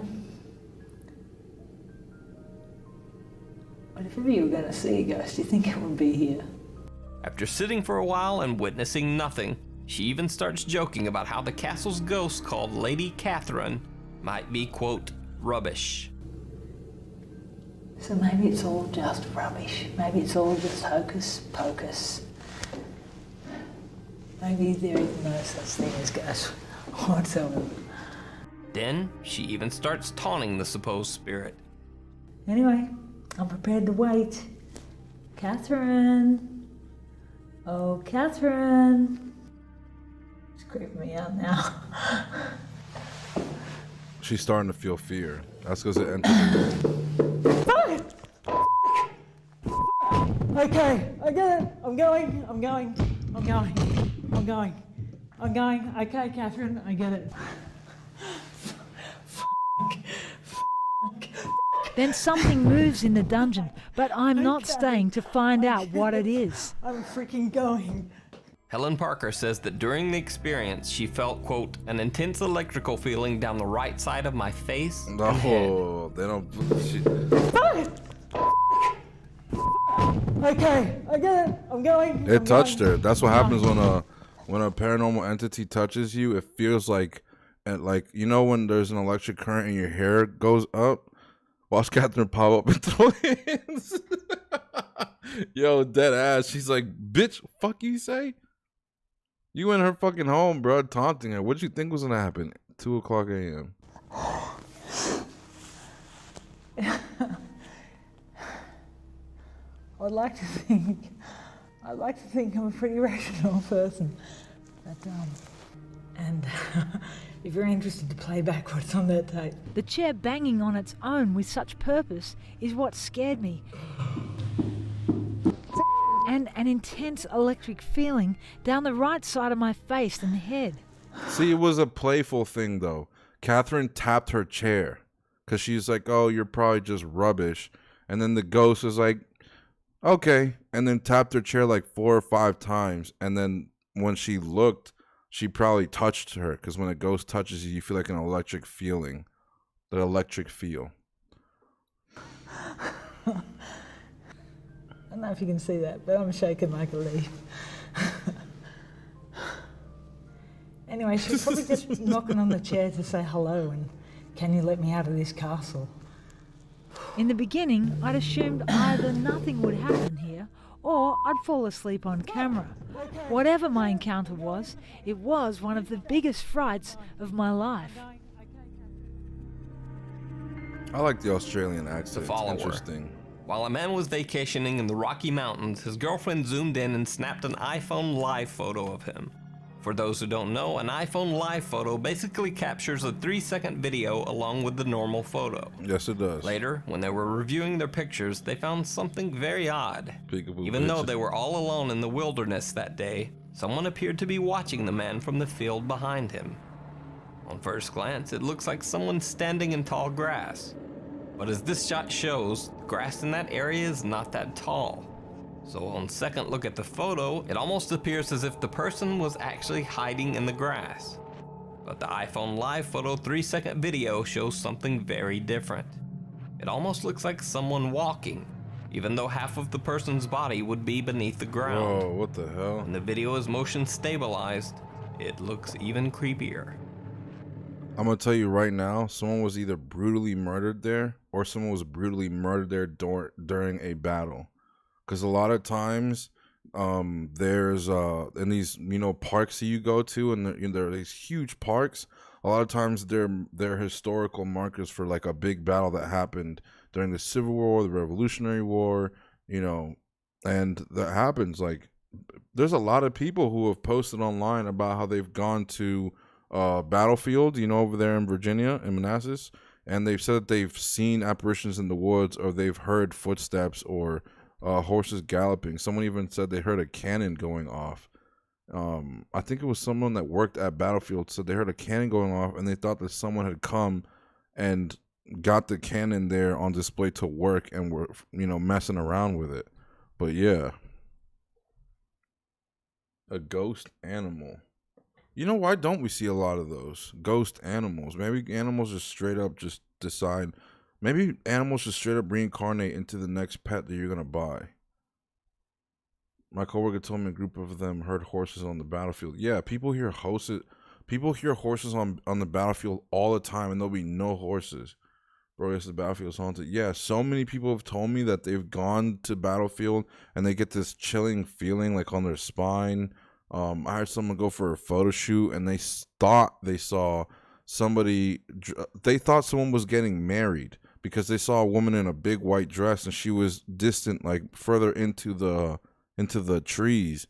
But if ever you were going to see a ghost, you think it would be here. After sitting for a while and witnessing nothing, she even starts joking about how the castle's ghost, called Lady Catherine, might be, quote, rubbish. So maybe it's all just rubbish. Maybe it's all just hocus pocus. Maybe there is no such thing as ghosts whatsoever. Then she even starts taunting the supposed spirit. Anyway, I'm prepared to wait. Catherine. Oh, Catherine. It's creeping me out now. She's starting to feel fear. That's because it entered the room. Okay, I get it. I'm going. Okay, Catherine, I get it. Then something moves in the dungeon, but I'm not staying to find out what it is. I'm freaking going. Helen Parker says that during the experience, she felt, quote, an intense electrical feeling down the right side of my face and head. No, they don't. Okay, I get it. I'm going. It touched her. That's what happens when a paranormal entity touches you. It feels like, and like, you know, when there's an electric current and your hair goes up. Watch Catherine pop up and throw hands. Yo, dead ass. She's like, bitch, fuck you say? You in her fucking home, bro, taunting her. What did you think was gonna happen? 2:00 a.m. I'd like to think I'm a pretty rational person, but and if you're interested to play back what's on that tape. The chair banging on its own with such purpose is what scared me. And an intense electric feeling down the right side of my face and head. See, it was a playful thing, though. Catherine tapped her chair because she's like, oh, you're probably just rubbish. And then the ghost was like, okay. And then tapped her chair like 4 or 5 times. And then when she looked, she probably touched her, because when a ghost touches you, you feel like an electric feeling. The electric feel. I don't know if you can see that, but I'm shaking like a leaf. Anyway, she's probably just knocking on the chair to say hello and, can you let me out of this castle? In the beginning, I'd assumed either nothing would happen here or I'd fall asleep on camera. Whatever my encounter was, it was one of the biggest frights of my life. I like the Australian accent. The follower. Interesting. While a man was vacationing in the Rocky Mountains, his girlfriend zoomed in and snapped an iPhone live photo of him. For those who don't know, an iPhone live photo basically captures a 3-second video along with the normal photo. Yes, it does. Later, when they were reviewing their pictures, they found something very odd. Even though they were all alone in the wilderness that day, someone appeared to be watching the man from the field behind him. On first glance, it looks like someone standing in tall grass. But as this shot shows, the grass in that area is not that tall. So on second look at the photo, it almost appears as if the person was actually hiding in the grass. But the iPhone live photo 3-second video shows something very different. It almost looks like someone walking, even though half of the person's body would be beneath the ground. Whoa, what the hell? When the video is motion stabilized, it looks even creepier. I'm gonna tell you right now, someone was either brutally murdered there or someone was brutally murdered there during a battle. Because a lot of times, there's in these parks that you go to, and there are these huge parks. A lot of times they're historical markers for like a big battle that happened during the Civil War, the Revolutionary War, and that happens. Like, there's a lot of people who have posted online about how they've gone to battlefield, over there in Virginia, in Manassas, and they've said that they've seen apparitions in the woods, or they've heard footsteps, or horses galloping. Someone even said they heard a cannon going off. I think it was someone that worked at Battlefield said they heard a cannon going off, and they thought that someone had come and got the cannon there on display to work and were, messing around with it. But yeah, a ghost animal. Why don't we see a lot of those ghost animals? Maybe animals just straight up just decide Maybe animals should straight up reincarnate into the next pet that you're gonna buy. My coworker told me a group of them heard horses on the battlefield. Yeah, people hear horses on the battlefield all the time, and there'll be no horses. Bro, yes, the battlefield's haunted. Yeah, so many people have told me that they've gone to battlefield and they get this chilling feeling like on their spine. I heard someone go for a photo shoot and they thought they saw somebody. They thought someone was getting married because they saw a woman in a big white dress and she was distant, like further into the trees.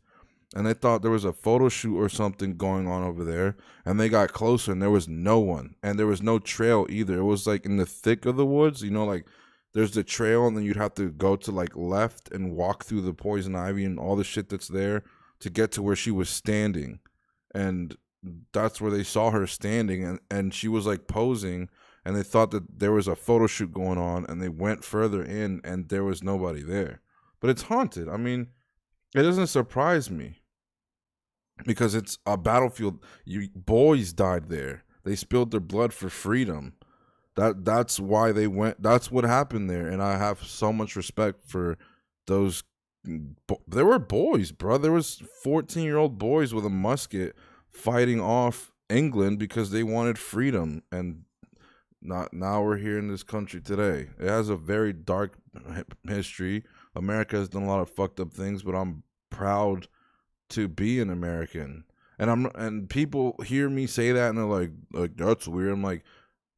And they thought there was a photo shoot or something going on over there, and they got closer and there was no one, and there was no trail either. It was like in the thick of the woods, you know, like there's the trail and then you'd have to go to like left and walk through the poison ivy and all the shit that's there to get to where she was standing. And that's where they saw her standing, and she was like posing, and they thought that there was a photo shoot going on, and they went further in and there was nobody there. But it's haunted. I mean, it doesn't surprise me. Because it's a battlefield. Boys died there. They spilled their blood for freedom. That's why they went. That's what happened there. And I have so much respect for those. There were boys, bro. There was 14-year-old boys with a musket fighting off England because they wanted freedom. And now we're here in this country today. It has a very dark history. America has done a lot of fucked up things, but I'm proud to be an American. And people hear me say that and they're like that's weird. I'm like,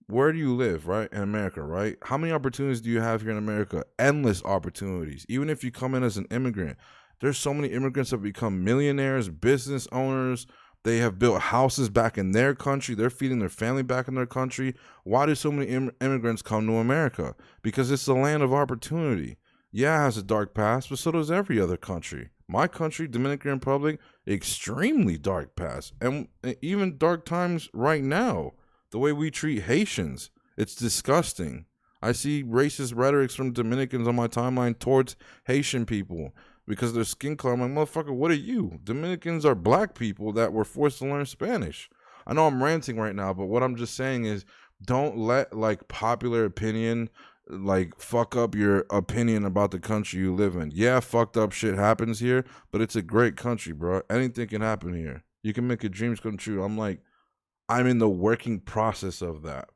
where do you live, right? In America, right? How many opportunities do you have here in America? Endless opportunities. Even if you come in as an immigrant, there's so many immigrants that become millionaires, business owners. They have built houses back in their country. They're feeding their family back in their country. Why do so many immigrants come to America? Because it's the land of opportunity. Yeah, it has a dark past, but so does every other country. My country, Dominican Republic, extremely dark past. And even dark times right now. The way we treat Haitians, it's disgusting. I see racist rhetorics from Dominicans on my timeline towards Haitian people because of their skin color. I'm like, motherfucker, what are you? Dominicans are black people that were forced to learn Spanish. I know I'm ranting right now, but what I'm just saying is don't let like popular opinion like fuck up your opinion about the country you live in. Yeah, fucked up shit happens here, but it's a great country, bro. Anything can happen here. You can make your dreams come true. I'm in the working process of that.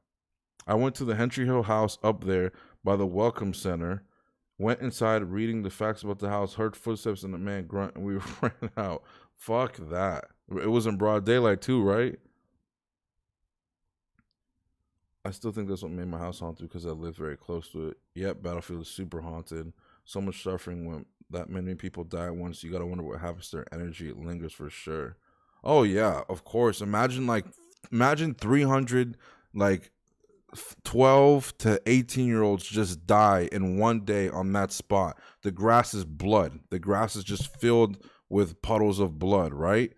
I went to the Hentry Hill house up there by the Welcome Center, went inside reading the facts about the house, heard footsteps and a man grunt, and we ran out. Fuck that. It was in broad daylight too, right? I still think that's what made my house haunted because I live very close to it. Yep, Battlefield is super haunted. So much suffering when that many people die once. You gotta wonder what happens to their energy. It lingers for sure. Oh yeah, of course. Imagine 300 like 12 to 18-year-olds just die in one day on that spot. The grass is blood. The grass is just filled with puddles of blood, right?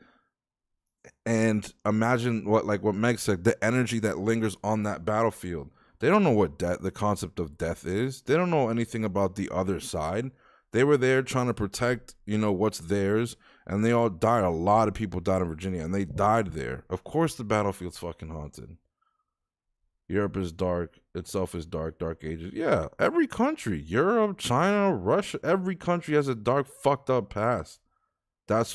And imagine what Meg said, the energy that lingers on that battlefield. They don't know what the concept of death is. They don't know anything about the other side. They were there trying to protect, what's theirs, and they all died. A lot of people died in Virginia, and they died there. Of course the battlefield's fucking haunted. Europe is dark. Itself is dark. Dark ages. Yeah, every country. Europe, China, Russia. Every country has a dark, fucked up past. That's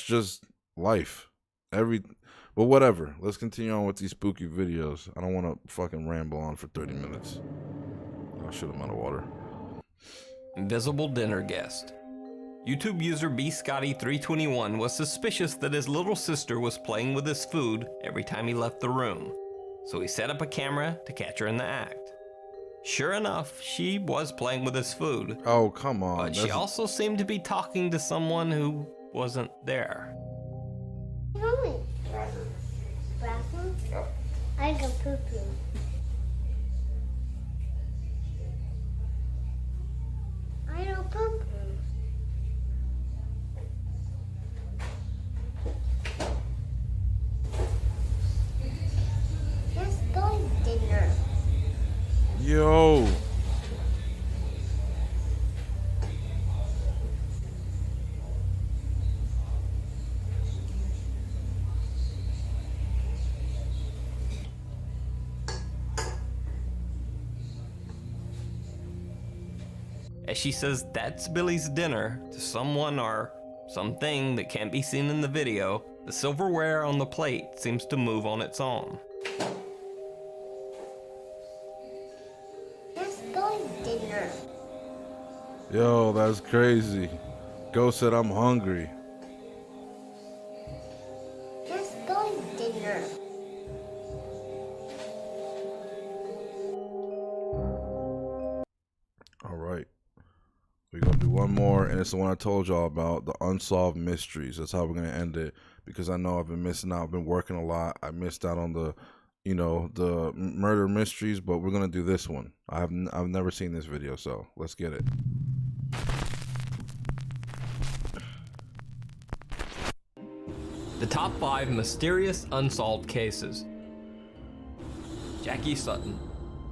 just life. But whatever. Let's continue on with these spooky videos. I don't want to fucking ramble on for 30 minutes. I should have out of water. Invisible dinner guest. YouTube user bscotty321 was suspicious that his little sister was playing with his food every time he left the room, so he set up a camera to catch her in the act. Sure enough, she was playing with his food. Oh, come on. But she also seemed to be talking to someone who wasn't there. Bathroom? I go poo-poo. I don't poo-poo. Let's go to dinner. Yo. As she says that's Billy's dinner to someone or something that can't be seen in the video, the silverware on the plate seems to move on its own. That's Billy's dinner. Yo, that's crazy. Ghost said I'm hungry. That's Billy's dinner. All right. We're going to do one more, and it's the one I told y'all about, the unsolved mysteries. That's how we're going to end it, because I know I've been missing out. I've been working a lot. I missed out on the, the murder mysteries, but we're going to do this one. I've never seen this video, so let's get it. The top 5 mysterious unsolved cases. Jackie Sutton.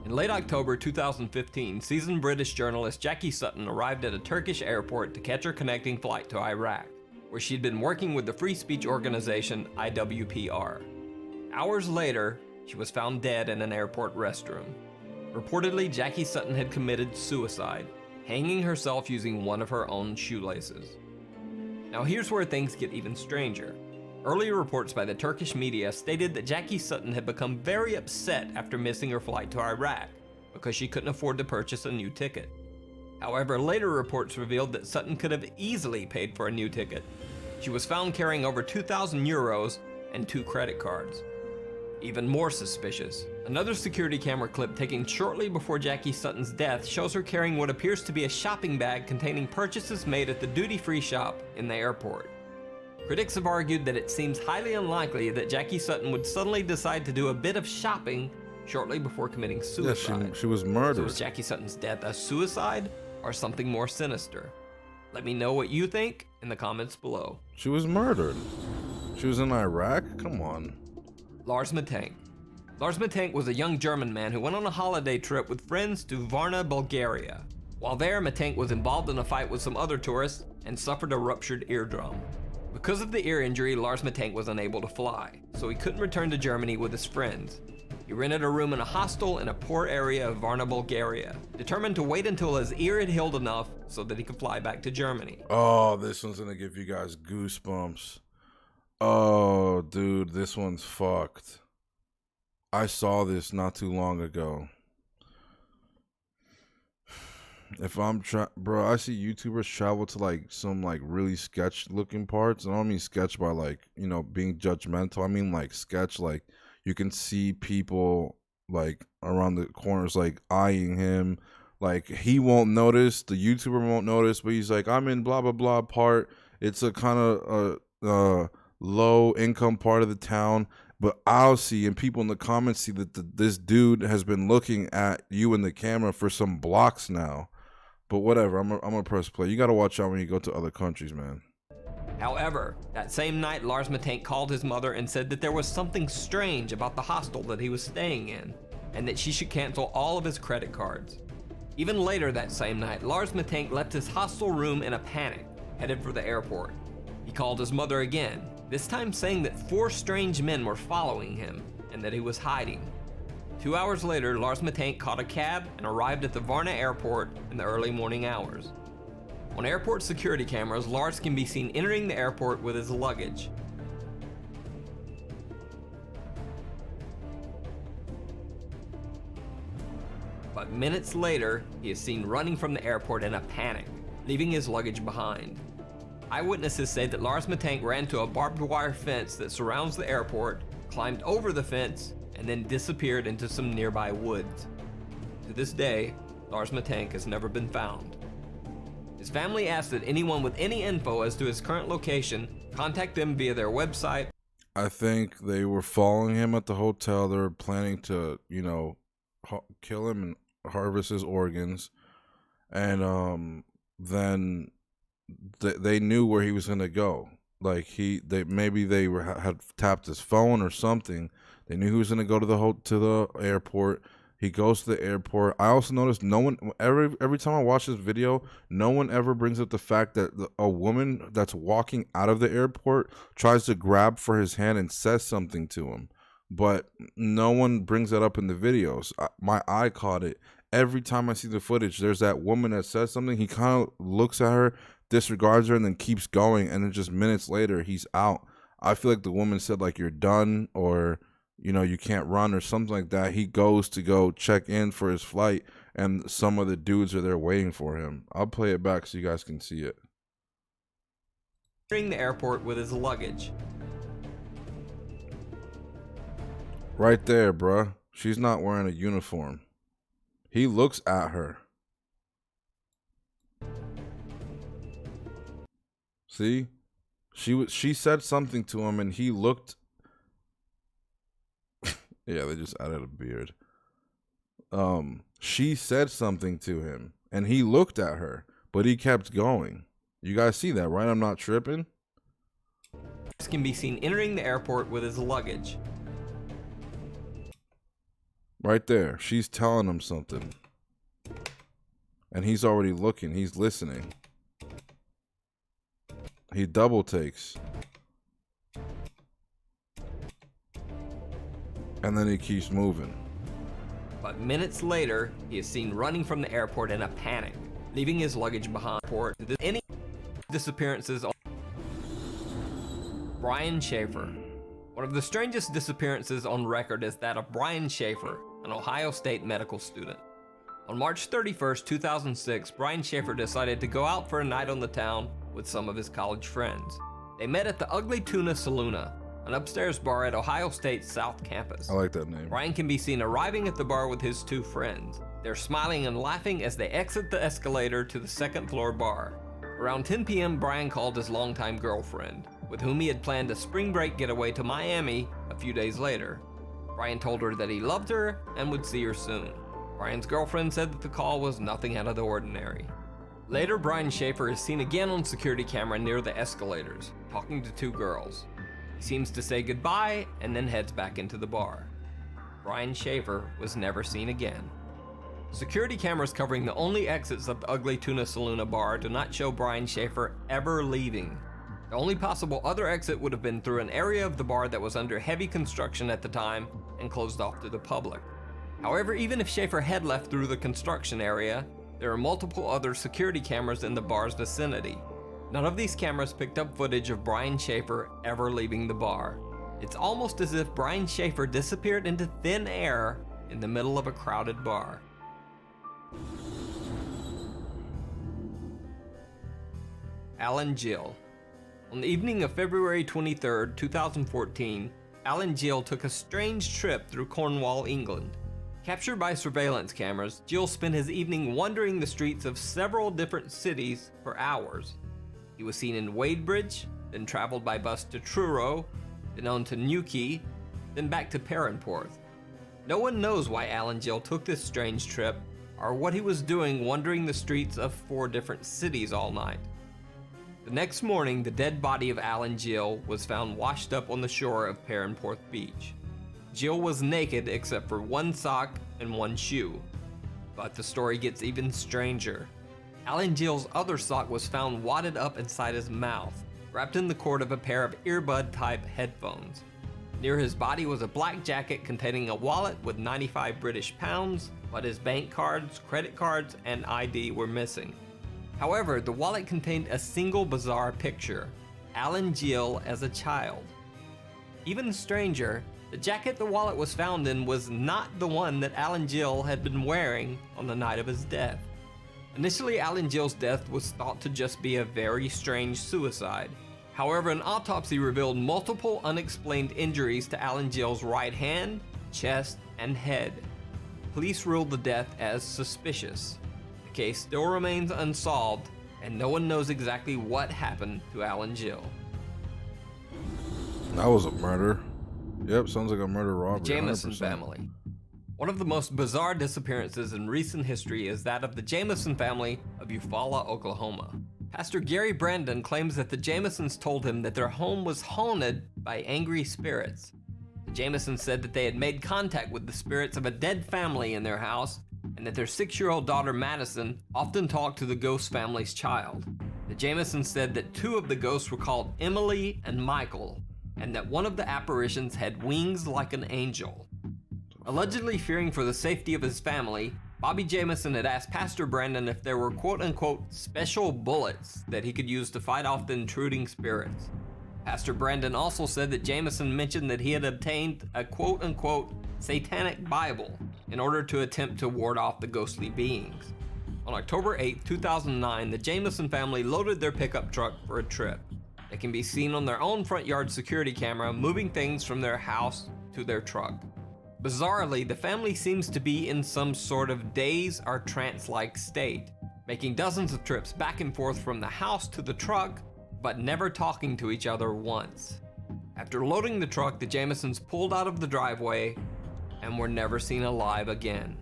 In late October 2015, seasoned British journalist Jackie Sutton arrived at a Turkish airport to catch her connecting flight to Iraq, where she'd been working with the free speech organization IWPR. Hours later, she was found dead in an airport restroom. Reportedly, Jackie Sutton had committed suicide, hanging herself using one of her own shoelaces. Now here's where things get even stranger. Earlier reports by the Turkish media stated that Jackie Sutton had become very upset after missing her flight to Iraq because she couldn't afford to purchase a new ticket. However, later reports revealed that Sutton could have easily paid for a new ticket. She was found carrying over 2,000 euros and 2 credit cards. Even more suspicious, another security camera clip taken shortly before Jackie Sutton's death shows her carrying what appears to be a shopping bag containing purchases made at the duty-free shop in the airport. Critics have argued that it seems highly unlikely that Jackie Sutton would suddenly decide to do a bit of shopping shortly before committing suicide. Yeah, she was murdered. So was Jackie Sutton's death a suicide or something more sinister? Let me know what you think in the comments below. She was murdered. She was in Iraq? Come on. Lars Matank. Lars Matank was a young German man who went on a holiday trip with friends to Varna, Bulgaria. While there, Matank was involved in a fight with some other tourists and suffered a ruptured eardrum. Because of the ear injury, Lars Matank was unable to fly, so he couldn't return to Germany with his friends. He rented a room in a hostel in a poor area of Varna, Bulgaria, determined to wait until his ear had healed enough so that he could fly back to Germany. Oh, this one's gonna give you guys goosebumps. Oh, dude, this one's fucked. I saw this not too long ago. If I'm bro, I see YouTubers travel to like some like really sketch looking parts. I don't mean sketch by like, being judgmental. I mean like sketch, like you can see people like around the corners like eyeing him. Like he won't notice, the YouTuber won't notice, but he's like, I'm in blah blah blah part. It's a kind of low income part of the town. But I'll see, and people in the comments see that this dude has been looking at you in the camera for some blocks now. But whatever, I'm gonna press play. You gotta watch out when you go to other countries, man. However, that same night, Lars Matank called his mother and said that there was something strange about the hostel that he was staying in, and that she should cancel all of his credit cards. Even later that same night, Lars Matank left his hostel room in a panic, headed for the airport. He called his mother again, this time saying that 4 strange men were following him, and that he was hiding. 2 hours later, Lars Matank caught a cab and arrived at the Varna airport in the early morning hours. On airport security cameras, Lars can be seen entering the airport with his luggage. But minutes later, he is seen running from the airport in a panic, leaving his luggage behind. Eyewitnesses say that Lars Matank ran to a barbed wire fence that surrounds the airport, climbed over the fence, and then disappeared into some nearby woods. To this day, Lars Matank has never been found. His family asked that anyone with any info as to his current location contact them via their website. I think they were following him at the hotel. They were planning to, kill him and harvest his organs. And then they knew where he was going to go. Like maybe they had tapped his phone or something. They knew he was going to go to the airport. He goes to the airport. I also noticed no one, every time I watch this video, no one ever brings up the fact that a woman that's walking out of the airport tries to grab for his hand and says something to him. But no one brings that up in the videos. My eye caught it, every time I see the footage, there's that woman that says something. He kind of looks at her, disregards her, and then keeps going. And then just minutes later, he's out. I feel like the woman said, like, you're done, or, you know, you can't run, or something like that. He goes to go check in for his flight, and some of the dudes are there waiting for him. I'll play it back so you guys can see it. Entering the airport with his luggage. Right there, bruh. She's not wearing a uniform. He looks at her. See? She said something to him, and he looked. Yeah, they just added a beard. She said something to him, and he looked at her, but he kept going. You guys see that, right? I'm not tripping. This can be seen entering the airport with his luggage. Right there. She's telling him something. And he's already looking. He's listening. He double takes. And then he keeps moving. But minutes later, he is seen running from the airport in a panic, leaving his luggage behind. Any disappearances on Brian Schaefer. One of the strangest disappearances on record is that of Brian Schaefer, an Ohio State medical student. On March 31st, 2006, Brian Schaefer decided to go out for a night on the town with some of his college friends. They met at the Ugly Tuna Saloona, an upstairs bar at Ohio State's South Campus. I like that name. Brian can be seen arriving at the bar with his two friends. They're smiling and laughing as they exit the escalator to the second floor bar. Around 10 p.m., Brian called his longtime girlfriend, with whom he had planned a spring break getaway to Miami a few days later. Brian told her that he loved her and would see her soon. Brian's girlfriend said that the call was nothing out of the ordinary. Later, Brian Schaefer is seen again on security camera near the escalators, talking to two girls. He seems to say goodbye and then heads back into the bar. Brian Schaefer was never seen again. Security cameras covering the only exits of the Ugly Tuna Saloona bar do not show Brian Schaefer ever leaving. The only possible other exit would have been through an area of the bar that was under heavy construction at the time and closed off to the public. However, even if Schaefer had left through the construction area, there are multiple other security cameras in the bar's vicinity. None of these cameras picked up footage of Brian Schaefer ever leaving the bar. It's almost as if Brian Schaefer disappeared into thin air in the middle of a crowded bar. Alan Gill. On the evening of February 23, 2014, Alan Gill took a strange trip through Cornwall, England. Captured by surveillance cameras, Gill spent his evening wandering the streets of several different cities for hours. He was seen in Wadebridge, then traveled by bus to Truro, then on to Newquay, then back to Perranporth. No one knows why Alan Gill took this strange trip, or what he was doing wandering the streets of 4 different cities all night. The next morning, the dead body of Alan Gill was found washed up on the shore of Perranporth Beach. Gill was naked except for one sock and one shoe. But the story gets even stranger. Alan Gill's other sock was found wadded up inside his mouth, wrapped in the cord of a pair of earbud-type headphones. Near his body was a black jacket containing a wallet with 95 British pounds, but his bank cards, credit cards, and ID were missing. However, the wallet contained a single bizarre picture: Alan Gill as a child. Even stranger, the jacket the wallet was found in was not the one that Alan Gill had been wearing on the night of his death. Initially, Alan Gill's death was thought to just be a very strange suicide. However, an autopsy revealed multiple unexplained injuries to Alan Gill's right hand, chest, and head. Police ruled the death as suspicious. The case still remains unsolved, and no one knows exactly what happened to Alan Gill. That was a murder. Yep, sounds like a murder robbery. The Jamison 100%. family. One of the most bizarre disappearances in recent history is that of the Jamison family of Eufaula, Oklahoma. Pastor Gary Brandon claims that the Jamisons told him that their home was haunted by angry spirits. The Jamisons said that they had made contact with the spirits of a dead family in their house, and that their 6-year-old daughter Madison often talked to the ghost family's child. The Jamisons said that 2 of the ghosts were called Emily and Michael, and that one of the apparitions had wings like an angel. Allegedly fearing for the safety of his family, Bobby Jamison had asked Pastor Brandon if there were quote-unquote special bullets that he could use to fight off the intruding spirits. Pastor Brandon also said that Jamison mentioned that he had obtained a quote-unquote satanic Bible in order to attempt to ward off the ghostly beings. On October 8, 2009, the Jamison family loaded their pickup truck for a trip. They can be seen on their own front yard security camera moving things from their house to their truck. Bizarrely, the family seems to be in some sort of daze or trance-like state, making dozens of trips back and forth from the house to the truck, but never talking to each other once. After loading the truck, the Jamisons pulled out of the driveway and were never seen alive again.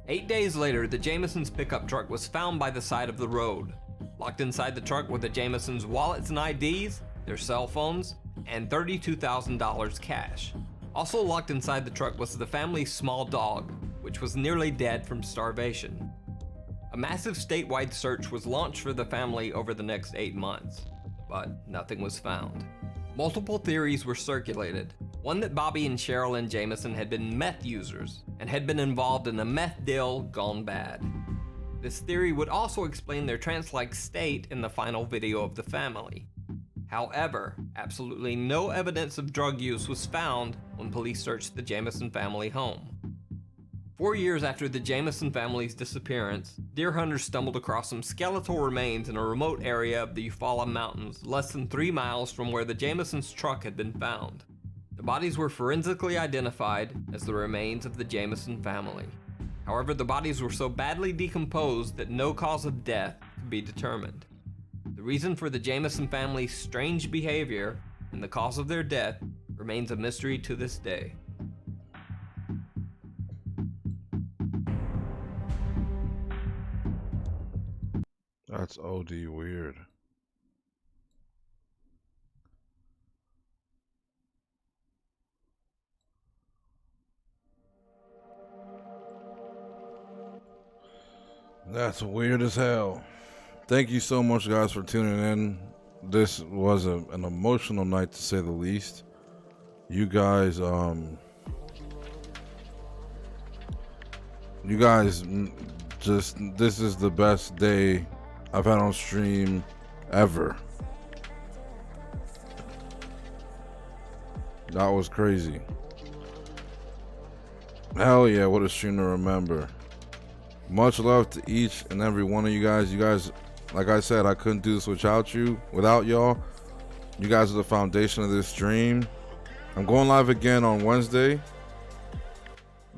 8 days later, the Jamisons' pickup truck was found by the side of the road. Locked inside the truck were the Jamisons' wallets and IDs, their cell phones, and $32,000 cash. Also locked inside the truck was the family's small dog, which was nearly dead from starvation. A massive statewide search was launched for the family over the next 8 months, but nothing was found. Multiple theories were circulated. One that Bobby and Sherilyn Jamison had been meth users and had been involved in a meth deal gone bad. This theory would also explain their trance-like state in the final video of the family. However, absolutely no evidence of drug use was found when police searched the Jamison family home. 4 years after the Jamison family's disappearance, deer hunters stumbled across some skeletal remains in a remote area of the Eufaula Mountains, less than 3 miles from where the Jamisons' truck had been found. The bodies were forensically identified as the remains of the Jamison family. However, the bodies were so badly decomposed that no cause of death could be determined. The reason for the Jamison family's strange behavior and the cause of their death remains a mystery to this day. That's OD weird. That's weird as hell. Thank you so much, guys, for tuning in. This was an emotional night, to say the least. You guys, just, this is the best day I've had on stream ever. That was crazy. Hell yeah, what a stream to remember. Much love to each and every one of you guys. You guys, like I said, I couldn't do this without y'all. You guys are the foundation of this stream. I'm going live again on Wednesday.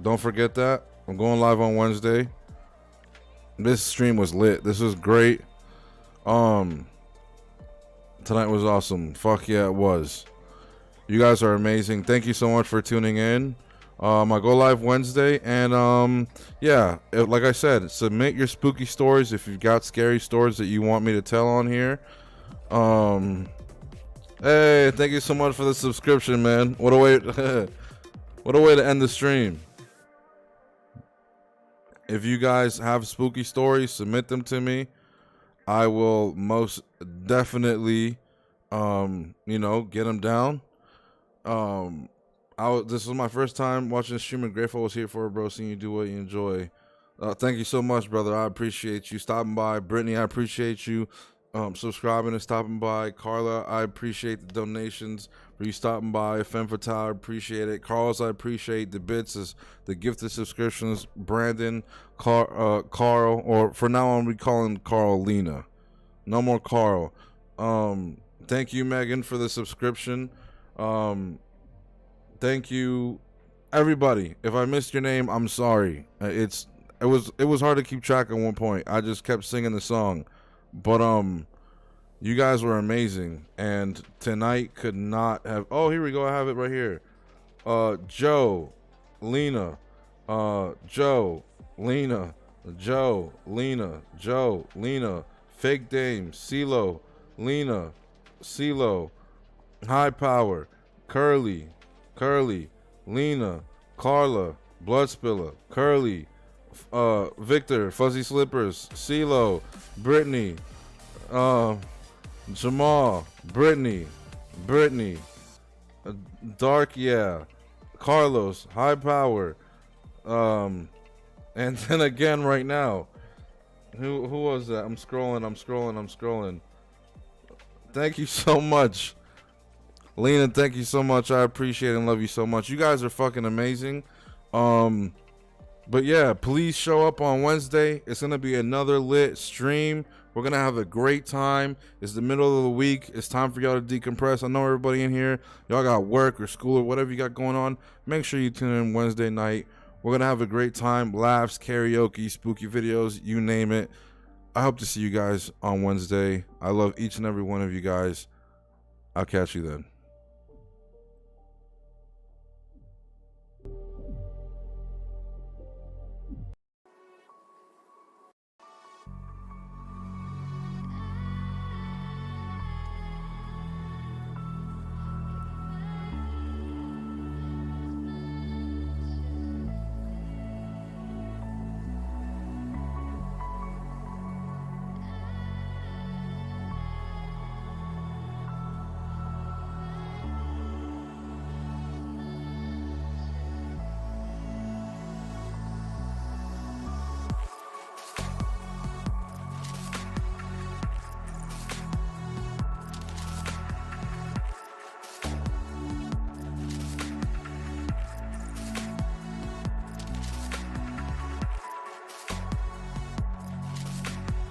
Don't forget that. I'm going live on Wednesday. This stream was lit. This was great. Tonight was awesome. Fuck yeah, it was. You guys are amazing. Thank you so much for tuning in. I go live Wednesday, and yeah, like I said, submit your spooky stories if you've got scary stories that you want me to tell on here. Hey, thank you so much for the subscription, man. What a way what a way to end the stream. If you guys have spooky stories, submit them to me. I will most definitely get them down. This was my first time watching the stream, and grateful I was here for it, bro. Seeing you do what you enjoy. Thank you so much, brother. I appreciate you stopping by. Brittany, I appreciate you subscribing and stopping by. Carla, I appreciate the donations for you stopping by. Femme Fatale, I appreciate it. Carlos, I appreciate the bits, the gifted subscriptions. Brandon, Carl, or for now on we call him Carolina. No more Carl. Thank you, Megan, for the subscription. Thank you, everybody. If I missed your name, I'm sorry. It was hard to keep track at one point. I just kept singing the song, but you guys were amazing, and tonight could not have. Oh, here we go. I have it right here. Joe, Lena, Joe, Lena, Joe, Lena, Joe, Lena, Fake Dame, CeeLo, Lena, CeeLo, High Power, Curly, Lena, Carla, Bloodspiller, Curly, Victor, Fuzzy Slippers, CeeLo, Brittany, Jamal, Brittany, Dark, yeah, Carlos, High Power, And then again right now. Who was that? I'm scrolling. Thank you so much. Lena, thank you so much. I appreciate and love you so much. You guys are fucking amazing. But yeah, please show up on Wednesday. It's gonna be another lit stream. We're gonna have a great time. It's the middle of the week. It's time for y'all to decompress. I know everybody in here, y'all got work or school or whatever you got going on. Make sure you tune in Wednesday night. We're gonna have a great time. Laughs, karaoke, spooky videos, you name it. I hope to see you guys on Wednesday. I love each and every one of you guys. I'll catch you then.